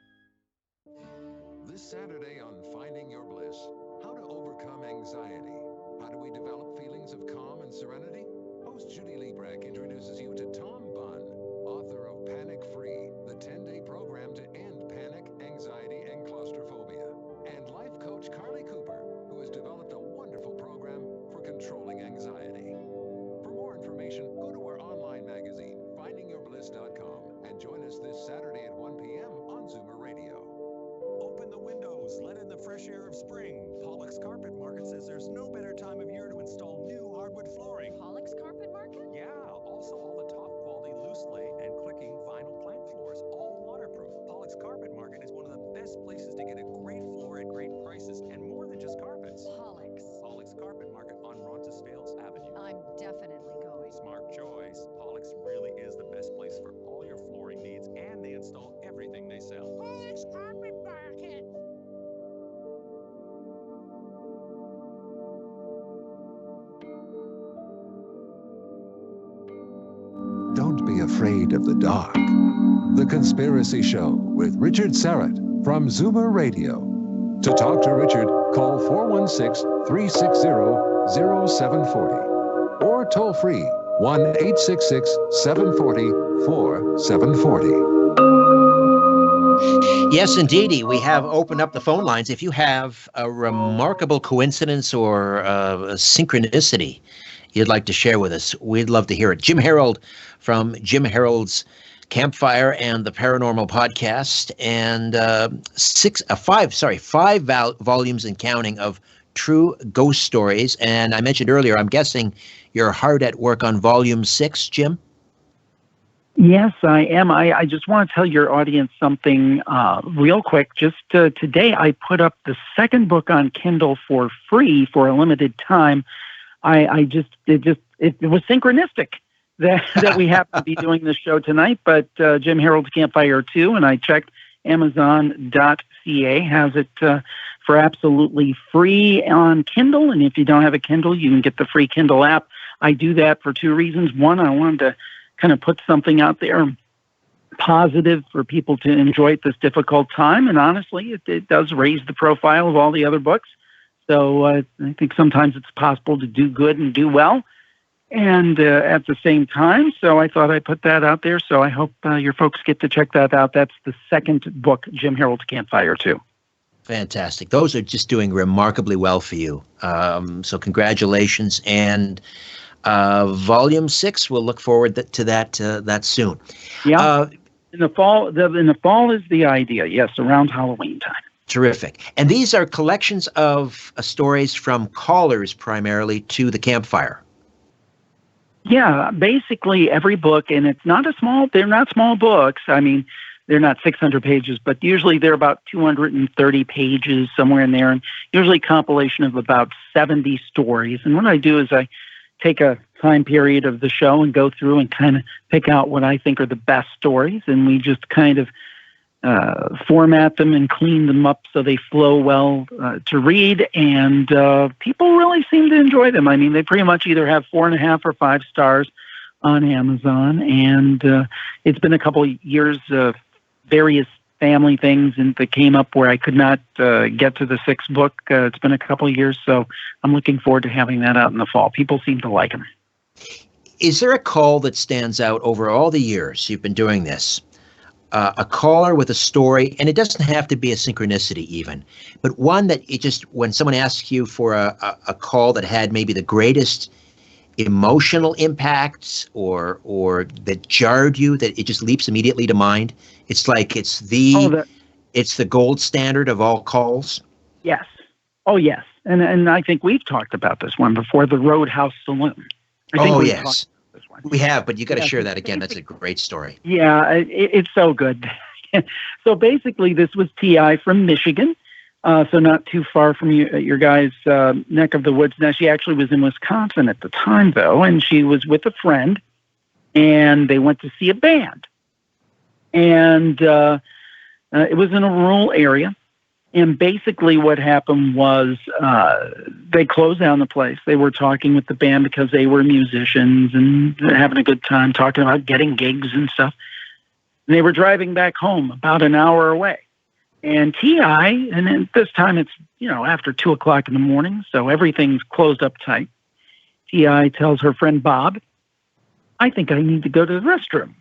A: This Saturday on Finding Your Bliss, how to overcome anxiety. How do we develop feelings of calm and serenity? Host Judy Liebrecht introduces you to Tom Bunn, author of Panic Free, the 10-day program to end panic, anxiety, and claustrophobia. And life coach Carly Cooper, who has developed a wonderful program for controlling anxiety. For more information, go to our online magazine, findingyourbliss.com, and join us this Saturday at 1 p.m. on Zoomer Radio.
L: Open the windows, let in the fresh air of spring. Pollock's Carpet Market says there's no better time of year to install new hardwood flooring.
H: Pollock's Carpet Market?
L: Yeah, also all the top quality loose lay and clicking vinyl plant floors, all waterproof. Pollock's Carpet Market is one of the best places to get a great floor at great prices and more than just carpets. Pollock's Carpet Market on Roncesvalles Avenue.
H: I'm definitely going.
L: Smart choice. Pollock's really is the best place for all your flooring needs, and they install everything they sell.
H: Pollock's Carpet Market!
F: Don't be afraid of the dark. The Conspiracy Show with Richard Serrett from Zoomer Radio. To talk to Richard, call 416-360-0740 or toll free 1-866-740-4740.
B: Yes, indeedy. We have opened up the phone lines. If you have a remarkable coincidence or a synchronicity you'd like to share with us, we'd love to hear it. Jim Harold from Jim Harold's Campfire and the Paranormal podcast, and 5 volumes and counting of true ghost stories. And I mentioned earlier, I'm guessing you're hard at work on volume 6, Jim?
M: Yes, I am. I just want to tell your audience something real quick. Just today, I put up the second book on Kindle for free for a limited time. It was synchronistic that we happen to be doing this show tonight, but Jim Harold's Campfire 2, and I checked Amazon.ca, has it for absolutely free on Kindle, and if you don't have a Kindle, you can get the free Kindle app. I do that for two reasons. One, I wanted to kind of put something out there positive for people to enjoy at this difficult time, and honestly, it does raise the profile of all the other books. So I think sometimes it's possible to do good and do well, and at the same time. So I thought I'd put that out there. So I hope your folks get to check that out. That's the second book, Jim Harold's Campfire 2.
B: Fantastic. Those are just doing remarkably well for you. So congratulations. And Volume 6, we'll look forward to that soon.
M: Yeah. In the fall is the idea. Yes, around Halloween time.
B: Terrific. And these are collections of stories from callers primarily to the Campfire.
M: Yeah, basically every book, and they're not small books. I mean, they're not 600 pages, but usually they're about 230 pages, somewhere in there, and usually a compilation of about 70 stories. And what I do is I take a time period of the show and go through and kind of pick out what I think are the best stories, and we just kind of format them and clean them up so they flow well to read, and people really seem to enjoy them. I mean, they pretty much either have 4.5 or 5 stars on Amazon, and it's been a couple of years of various family things that came up where I could not get to the 6th book. It's been a couple of years, so I'm looking forward to having that out in the fall. People seem to like them.
B: Is there a call that stands out over all the years you've been doing this? A caller with a story, and it doesn't have to be a synchronicity even, but one that when someone asks you for a call that had maybe the greatest emotional impact or that jarred you, that it just leaps immediately to mind. It's like it's the gold standard of all calls.
M: Yes. Oh, yes. And I think we've talked about this one before, the Roadhouse Saloon.
B: Yes. We have, but you got to share that again. That's a great story.
M: Yeah, it's so good. So basically, this was T.I. from Michigan, so not too far from your guys' neck of the woods. Now, she actually was in Wisconsin at the time, though, and she was with a friend, and they went to see a band. And it was in a rural area. And basically what happened was they closed down the place. They were talking with the band because they were musicians and having a good time talking about getting gigs and stuff. And they were driving back home about an hour away. And T.I., and at this time it's, after 2 o'clock in the morning, so everything's closed up tight. T.I. tells her friend Bob, I think I need to go to the restroom.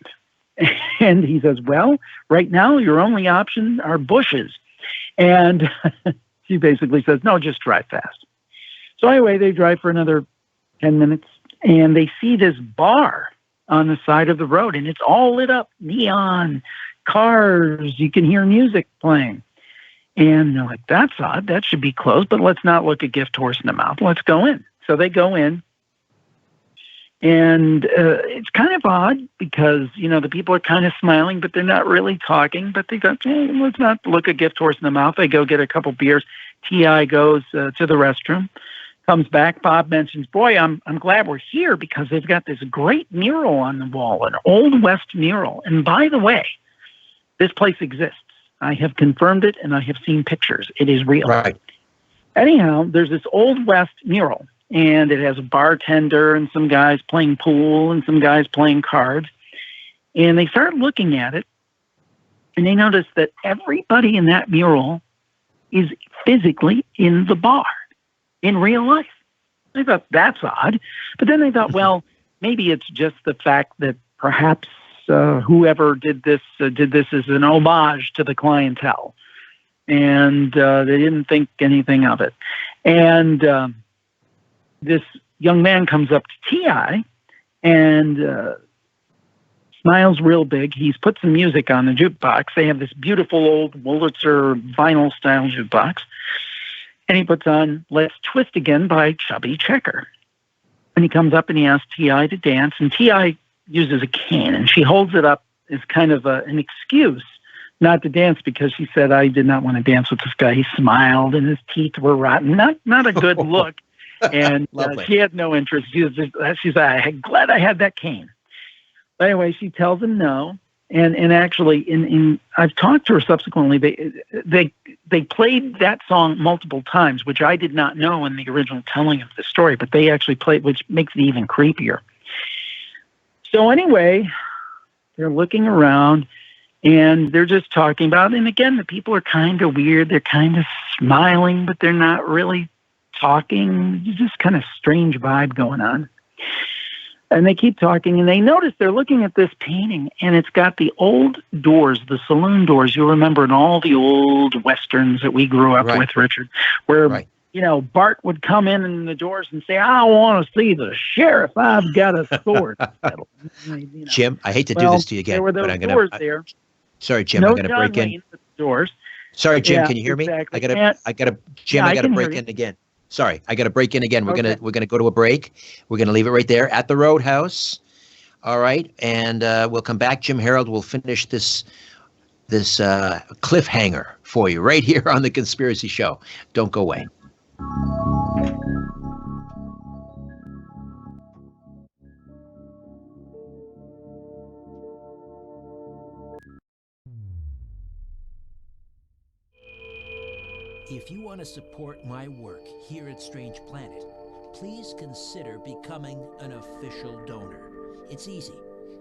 M: And he says, well, right now your only option are bushes. And she basically says, no, just drive fast. So anyway, they drive for another 10 minutes, and they see this bar on the side of the road, and it's all lit up, neon, cars, you can hear music playing. And they're like, that's odd, that should be closed, but let's not look a gift horse in the mouth. Let's go in. So they go in. And it's kind of odd because, the people are kind of smiling, but they're not really talking. But they go, let's not look a gift horse in the mouth. They go get a couple beers. T.I. goes to the restroom, comes back. Bob mentions, boy, I'm glad we're here because they've got this great mural on the wall, an Old West mural. And by the way, this place exists. I have confirmed it, and I have seen pictures. It is real.
B: Right.
M: Anyhow, there's this Old West mural. And it has a bartender and some guys playing pool and some guys playing cards. And they start looking at it, and they notice that everybody in that mural is physically in the bar in real life. They thought, that's odd. But then they thought, well, maybe it's just the fact that perhaps whoever did this as an homage to the clientele. And they didn't think anything of it. And this young man comes up to T.I. and smiles real big. He's put some music on the jukebox. They have this beautiful old Wurlitzer vinyl-style jukebox. And he puts on Let's Twist Again by Chubby Checker. And he comes up and he asks T.I. to dance. And T.I. uses a cane, and she holds it up as kind of an excuse not to dance because she said, I did not want to dance with this guy. He smiled, and his teeth were rotten. Not a good look. And she had no interest. She's like, I'm glad I had that cane. But anyway, she tells him no. And actually, in I've talked to her subsequently. They played that song multiple times, which I did not know in the original telling of the story. But they actually played, which makes it even creepier. So anyway, they're looking around, and they're just talking about. And again, the people are kind of weird. They're kind of smiling, but they're not really talking. Just kind of strange vibe going on. And they keep talking, and they notice they're looking at this painting, and it's got the old doors, the saloon doors. You remember in all the old Westerns that we grew up with, Richard, where, you know, Bart would come in the doors and say, I want to see the sheriff. I've got a sword.
B: Jim, I hate to do this to you again,
M: there were those
B: but I'm going
M: doors
B: to.
M: there.
B: Sorry, Jim,
M: No
B: I'm going to
M: John
B: break in.
M: Wayne with the doors.
B: Sorry, Jim,
M: Yeah,
B: can you hear me?
M: exactly.
B: I got to, Jim, I got to break in again. Sorry, I got to break in again. We're gonna go to a break. We're gonna leave it right there at the Roadhouse. All right, and we'll come back. Jim Harold will finish this cliffhanger for you right here on the Conspiracy Show. Don't go away.
K: If you want to support my work here at Strange Planet, please consider becoming an official donor. It's easy.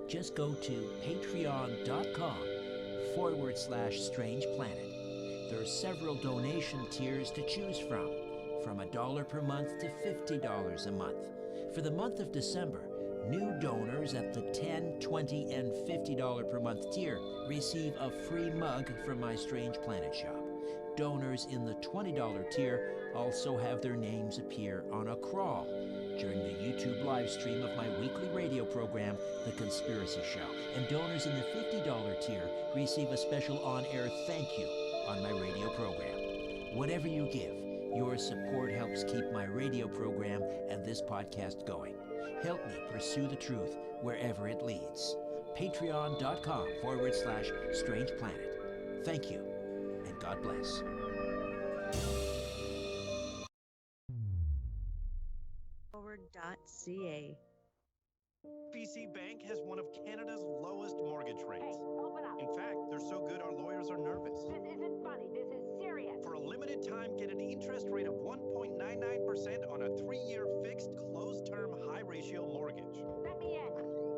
K: Just go to patreon.com/Strange Planet. There are several donation tiers to choose from $1 per month to $50 a month. For the month of December, new donors at the $10, $20, and $50 per month tier receive a free mug from my Strange Planet shop. Donors in the $20 tier also have their names appear on a crawl during the YouTube live stream of my weekly radio program, The Conspiracy Show. And donors in the $50 tier receive a special on-air thank you on my radio program. Whatever you give, your support helps keep my radio program and this podcast going. Help me pursue the truth wherever it leads. Patreon.com/Strange Planet. Thank you, and God bless.
O: .ca. BC Bank has one of Canada's lowest mortgage rates. Hey, open up. In fact, they're so good our lawyers are nervous.
D: This isn't funny. This is serious.
O: For a limited time, get an interest rate of 1.99% on a 3-year fixed, closed-term, high-ratio mortgage.
D: Let me in.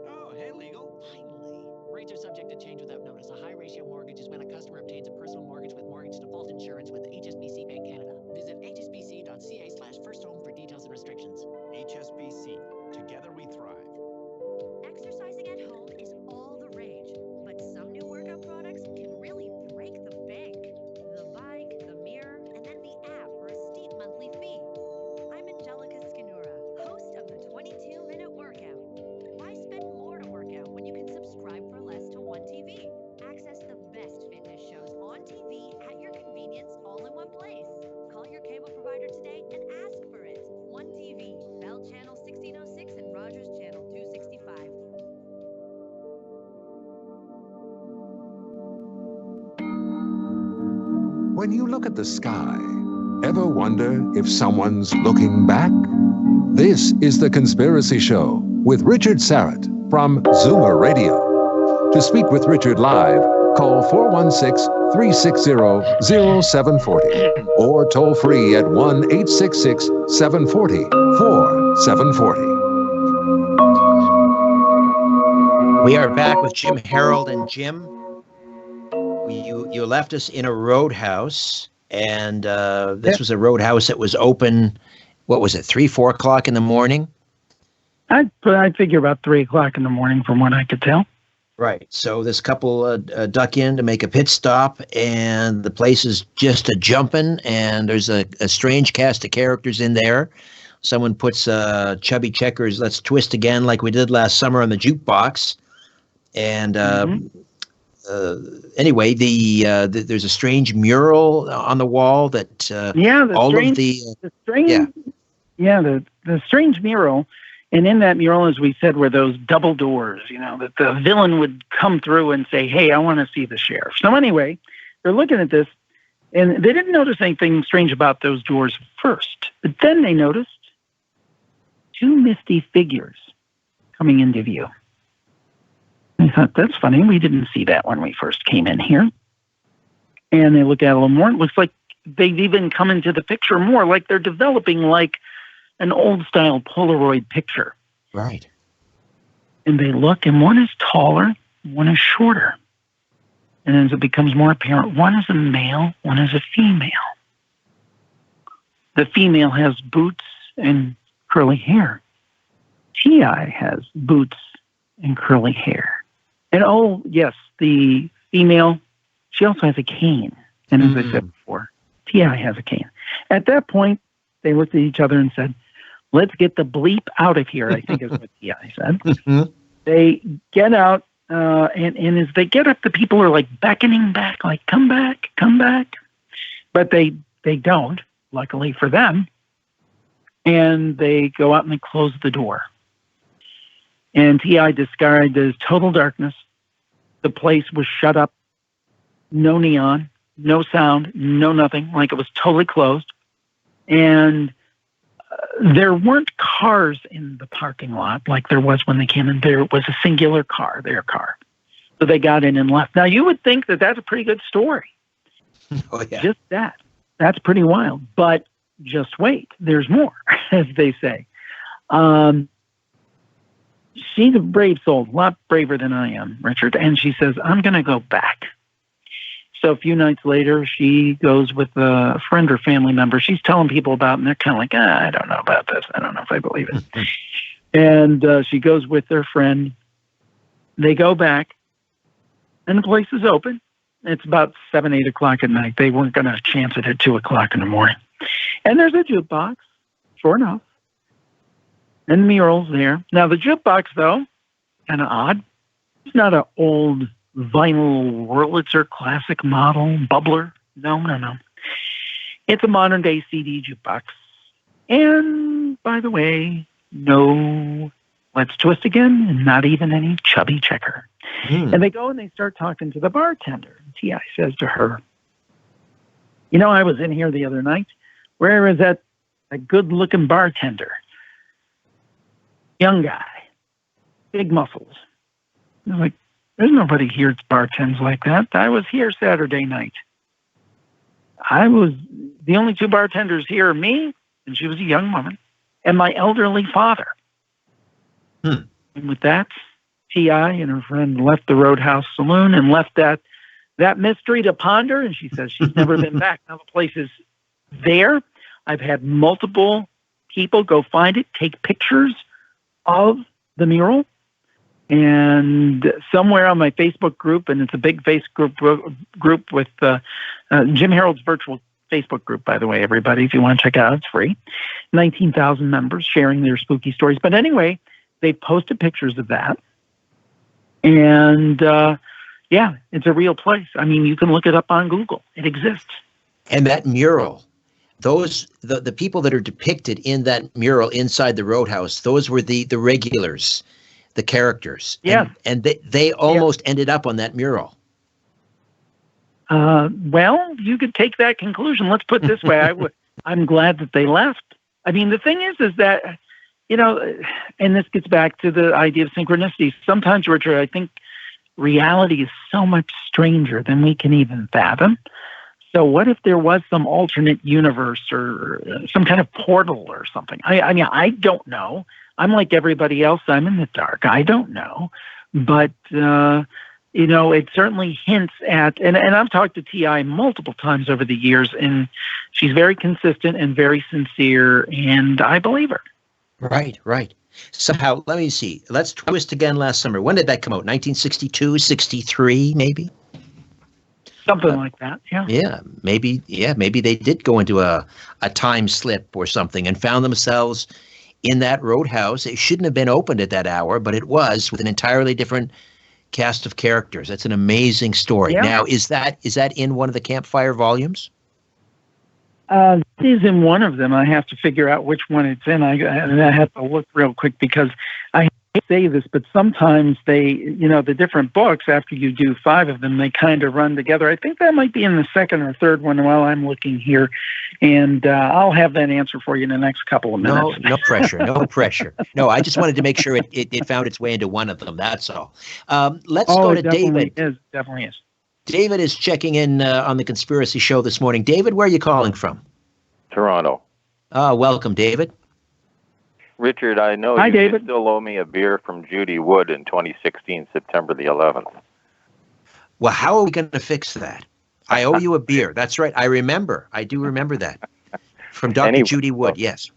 O: Oh, hey, legal.
P: Finally. Rates are subject to change without notice. A high-ratio mortgage is when a customer obtains a personal mortgage with mortgage default insurance with HSBC Bank Canada. Visit hsbc.ca/firsthome for details and restrictions.
O: HSBC. Together we thrive.
H: Exercising at home is all the rage, but some new workout products can really break the bank. The bike, the mirror, and then the app for a steep monthly fee. I'm Angelica Scanura, host of the 22-Minute Workout. Why spend more to work out when you can subscribe for less to One TV? Access the best fitness shows on TV at your convenience all in one place. Call your cable provider today and ask for it. One TV, Bell Channel 1606 and Rogers Channel 265.
F: When you look at the sky, ever wonder if someone's looking back? This is The Conspiracy Show with Richard Sarrett from Zoomer Radio. To speak with Richard live, call 416-360-0740 or toll free at 1-866-740-4740.
B: We are back with Jim Harold. And Jim, you left us in a roadhouse, and this was a roadhouse that was open, what was it, 3, 4 o'clock in the morning?
M: I'd figure about 3 o'clock in the morning from what I could tell.
B: Right. So this couple duck in to make a pit stop, and the place is just a jumping, and there's a strange cast of characters in there. Someone puts Chubby Checkers' Let's Twist Again like we did last summer on the jukebox. And anyway, there's a strange mural on the wall that
M: the strange mural. And in that mural, as we said, were those double doors, you know, that the villain would come through and say, hey, I want to see the sheriff. So anyway, they're looking at this, and they didn't notice anything strange about those doors first. But then they noticed 2 misty figures coming into view. I thought, that's funny. We didn't see that when we first came in here. And they look at it a little more. It looks like they've even come into the picture more, like they're developing like an old-style Polaroid picture.
B: Right.
M: And they look, and one is taller, one is shorter. And as it becomes more apparent, one is a male, one is a female. The female has boots and curly hair. T.I. has boots and curly hair. And oh, yes, the female, she also has a cane. And as I said before, T.I. has a cane. At that point, they looked at each other and said, let's get the bleep out of here, I think is what T.I. said. They get out, and as they get up, the people are like beckoning back, like, come back, come back. But they don't, luckily for them. And they go out and they close the door. And T.I. described as total darkness. The place was shut up. No neon, no sound, no nothing, like it was totally closed. And there weren't cars in the parking lot like there was when they came in. There was a singular car, their car. So they got in and left. Now, you would think that that's a pretty good story.
B: Oh, yeah.
M: Just that. That's pretty wild. But just wait. There's more, as they say. She's a brave soul, a lot braver than I am, Richard. And she says, I'm going to go back. So a few nights later, she goes with a friend or family member. She's telling people about it, and they're kind of like, I don't know about this. I don't know if I believe it. And she goes with their friend. They go back, and the place is open. It's about 7, 8 o'clock at night. They weren't going to chance it at 2 o'clock in the morning. And there's a jukebox, sure enough. And murals there. Now, the jukebox, though, kind of odd. It's not an old vinyl Wurlitzer classic model bubbler. No. It's a modern-day CD jukebox. And, by the way, no Let's Twist Again, and not even any Chubby Checker. And they go and they start talking to the bartender. T.I. says to her, you know, I was in here the other night. Where is that good-looking bartender? Young guy, big muscles. I was like, there's nobody here that bartends like that. I was here Saturday night. I was the only 2 bartenders here, me, and she was a young woman, and my elderly father. And with that, T.I. and her friend left the Roadhouse Saloon and left that mystery to ponder, and she says she's never been back. Now the place is there. I've had multiple people go find it, take pictures of the mural, and somewhere on my Facebook group, and it's a big Facebook group with Jim Harold's virtual Facebook group, by the way, everybody, if you want to check it out, it's free. 19,000 members sharing their spooky stories. But anyway, they posted pictures of that. And yeah, it's a real place. I mean, you can look it up on Google. It exists.
B: And that mural, the people that are depicted in that mural inside the Roadhouse, those were the regulars, the characters.
M: Yeah.
B: And they almost ended up on that mural.
M: Well, you could take that conclusion. Let's put it this way. I'm glad that they left. I mean, the thing is that, you know, and this gets back to the idea of synchronicity. Sometimes, Richard, I think reality is so much stranger than we can even fathom. So what if there was some alternate universe or some kind of portal or something? I mean, I don't know. I'm like everybody else. I'm in the dark. I don't know. But, you know, it certainly hints at, and I've talked to T.I. multiple times over the years, and she's very consistent and very sincere, and I believe her.
B: Right. Somehow, let me see. Let's Twist Again last summer. When did that come out? 1962, 63, maybe?
M: Something like that, yeah.
B: Yeah, maybe they did go into a time slip or something and found themselves in that Roadhouse. It shouldn't have been opened at that hour, but it was, with an entirely different cast of characters. That's an amazing story.
M: Yeah.
B: Now, is that in one of the Campfire volumes?
M: It is in one of them. I have to figure out which one it's in. I have to look real quick because I hate to say this, but sometimes they, you know, the different books, after you do 5 of them, they kind of run together. I think that might be in the second or third one while I'm looking here, and I'll have that answer for you in the next couple of minutes.
B: No pressure. No, I just wanted to make sure it found its way into one of them. That's all. Let's go to David.
M: Definitely is.
B: David is checking in on the Conspiracy Show this morning. David, where are you calling from?
Q: Toronto.
B: Welcome, David.
Q: Richard, I know
M: Hi,
Q: you
M: David.
Q: still owe me a beer from Judy Wood in 2016, September the 11th.
B: Well, how are we going to fix that? I owe you a beer. That's right. I do remember that. From Dr.
Q: Anyway,
B: Judy Wood, yes.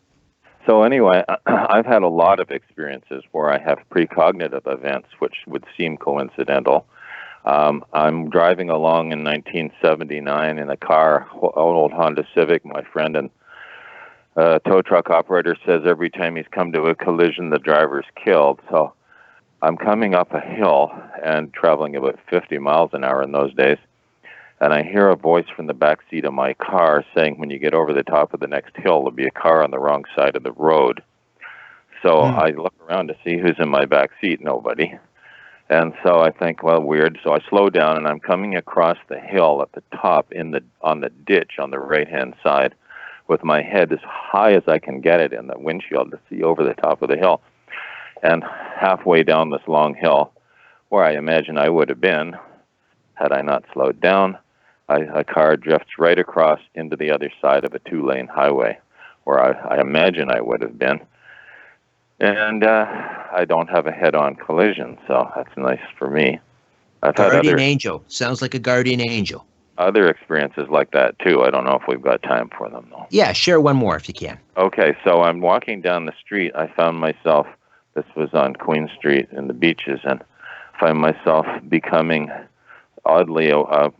Q: So anyway, I've had a lot of experiences where I have precognitive events which would seem coincidental. I'm driving along in 1979 in a car, an old Honda Civic. My friend and tow truck operator says every time he's come to a collision, the driver's killed. So I'm coming up a hill and traveling about 50 miles an hour in those days. And I hear a voice from the back seat of my car saying, when you get over the top of the next hill, there'll be a car on the wrong side of the road. So I look around to see who's in my back seat. Nobody. And so I think, well, weird. So I slow down, and I'm coming across the hill at the top on the ditch on the right-hand side with my head as high as I can get it in the windshield to see over the top of the hill. And halfway down this long hill, where I imagine I would have been had I not slowed down, a car drifts right across into the other side of a 2-lane highway, where I imagine I would have been. And I don't have a head-on collision, so that's nice for me. I've
B: Guardian angel. Sounds like a guardian angel.
Q: Other experiences like that, too. I don't know if we've got time for them, though.
B: Yeah, share one more if you can.
Q: Okay, so I'm walking down the street. I found myself, this was on Queen Street in the Beaches, and find myself becoming oddly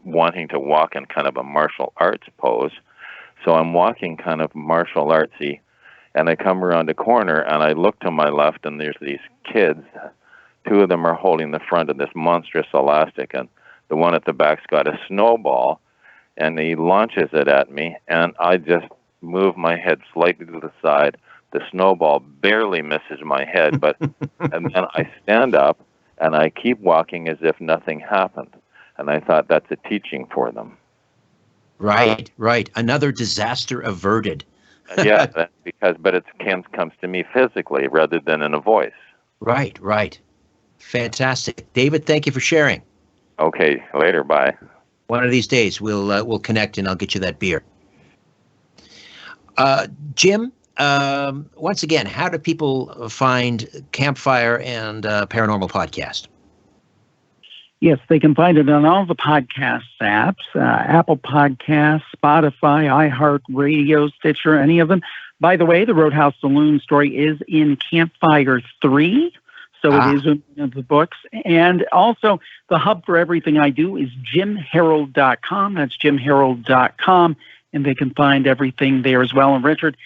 Q: wanting to walk in kind of a martial arts pose. So I'm walking kind of martial artsy, and I come around a corner, and I look to my left, and there's these kids. 2 of them are holding the front of this monstrous elastic, and the one at the back's got a snowball, and he launches it at me, and I just move my head slightly to the side. The snowball barely misses my head, but and then I stand up, and I keep walking as if nothing happened. And I thought that's a teaching for them.
B: Right, right. Another disaster averted.
Q: Yeah, but it comes to me physically rather than in a voice.
B: Right, right. Fantastic. David, thank you for sharing.
Q: Okay, later, bye.
B: One of these days we'll connect and I'll get you that beer. Jim, once again, how do people find Campfire and Paranormal Podcast?
M: Yes, they can find it on all the podcast apps, Apple Podcasts, Spotify, iHeartRadio, Stitcher, any of them. By the way, the Roadhouse Saloon story is in Campfire 3, so it is in one of the books. And also, the hub for everything I do is jimharold.com. That's jimharold.com, and they can find everything there as well. And Richard,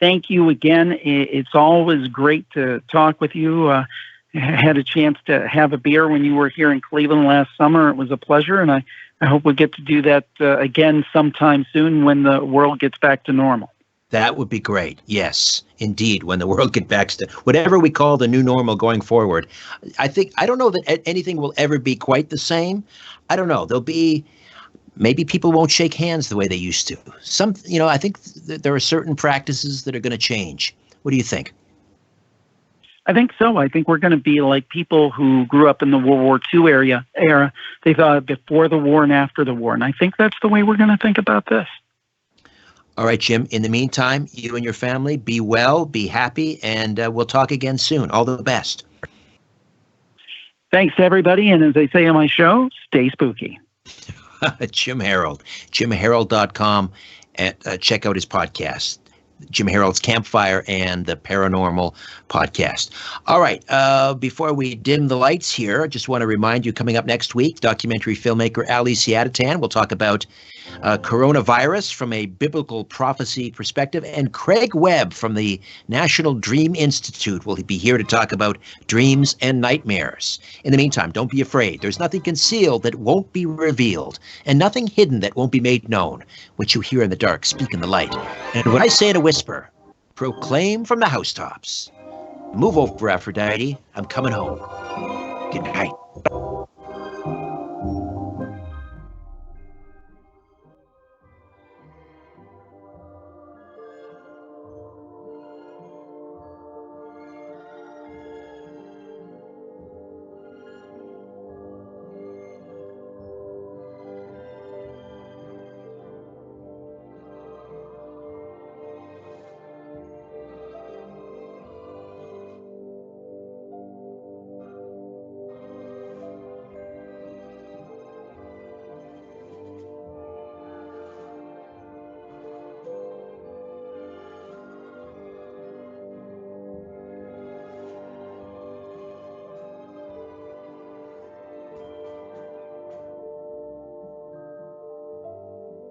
M: thank you again. It's always great to talk with you. Had a chance to have a beer when you were here in Cleveland last summer. It was a pleasure, and I hope we get to do that again sometime soon when the world gets back to normal.
B: That would be great. Yes, indeed. When the world gets back to whatever we call the new normal going forward, I don't know that anything will ever be quite the same. I don't know. Maybe people won't shake hands the way they used to. I think there are certain practices that are going to change. What do you think?
M: I think so. I think we're going to be like people who grew up in the World War II era. They thought before the war and after the war. And I think that's the way we're going to think about this.
B: All right, Jim. In the meantime, you and your family, be well, be happy, and we'll talk again soon. All the best.
M: Thanks, everybody. And as I say on my show, stay spooky.
B: Jim Harold, jimharold.com, and check out his podcast. Jim Harold's Campfire and the Paranormal Podcast. All right. Before we dim the lights here, I just want to remind you, coming up next week, documentary filmmaker Ali Siadatan will talk about coronavirus from a biblical prophecy perspective, and Craig Webb from the National Dream Institute will be here to talk about dreams and nightmares. In the meantime, don't be afraid. There's nothing concealed that won't be revealed, and nothing hidden that won't be made known. What you hear in the dark, speak in the light. And what I say in a whisper, proclaim from the housetops. Move over, Aphrodite. I'm coming home. Good night.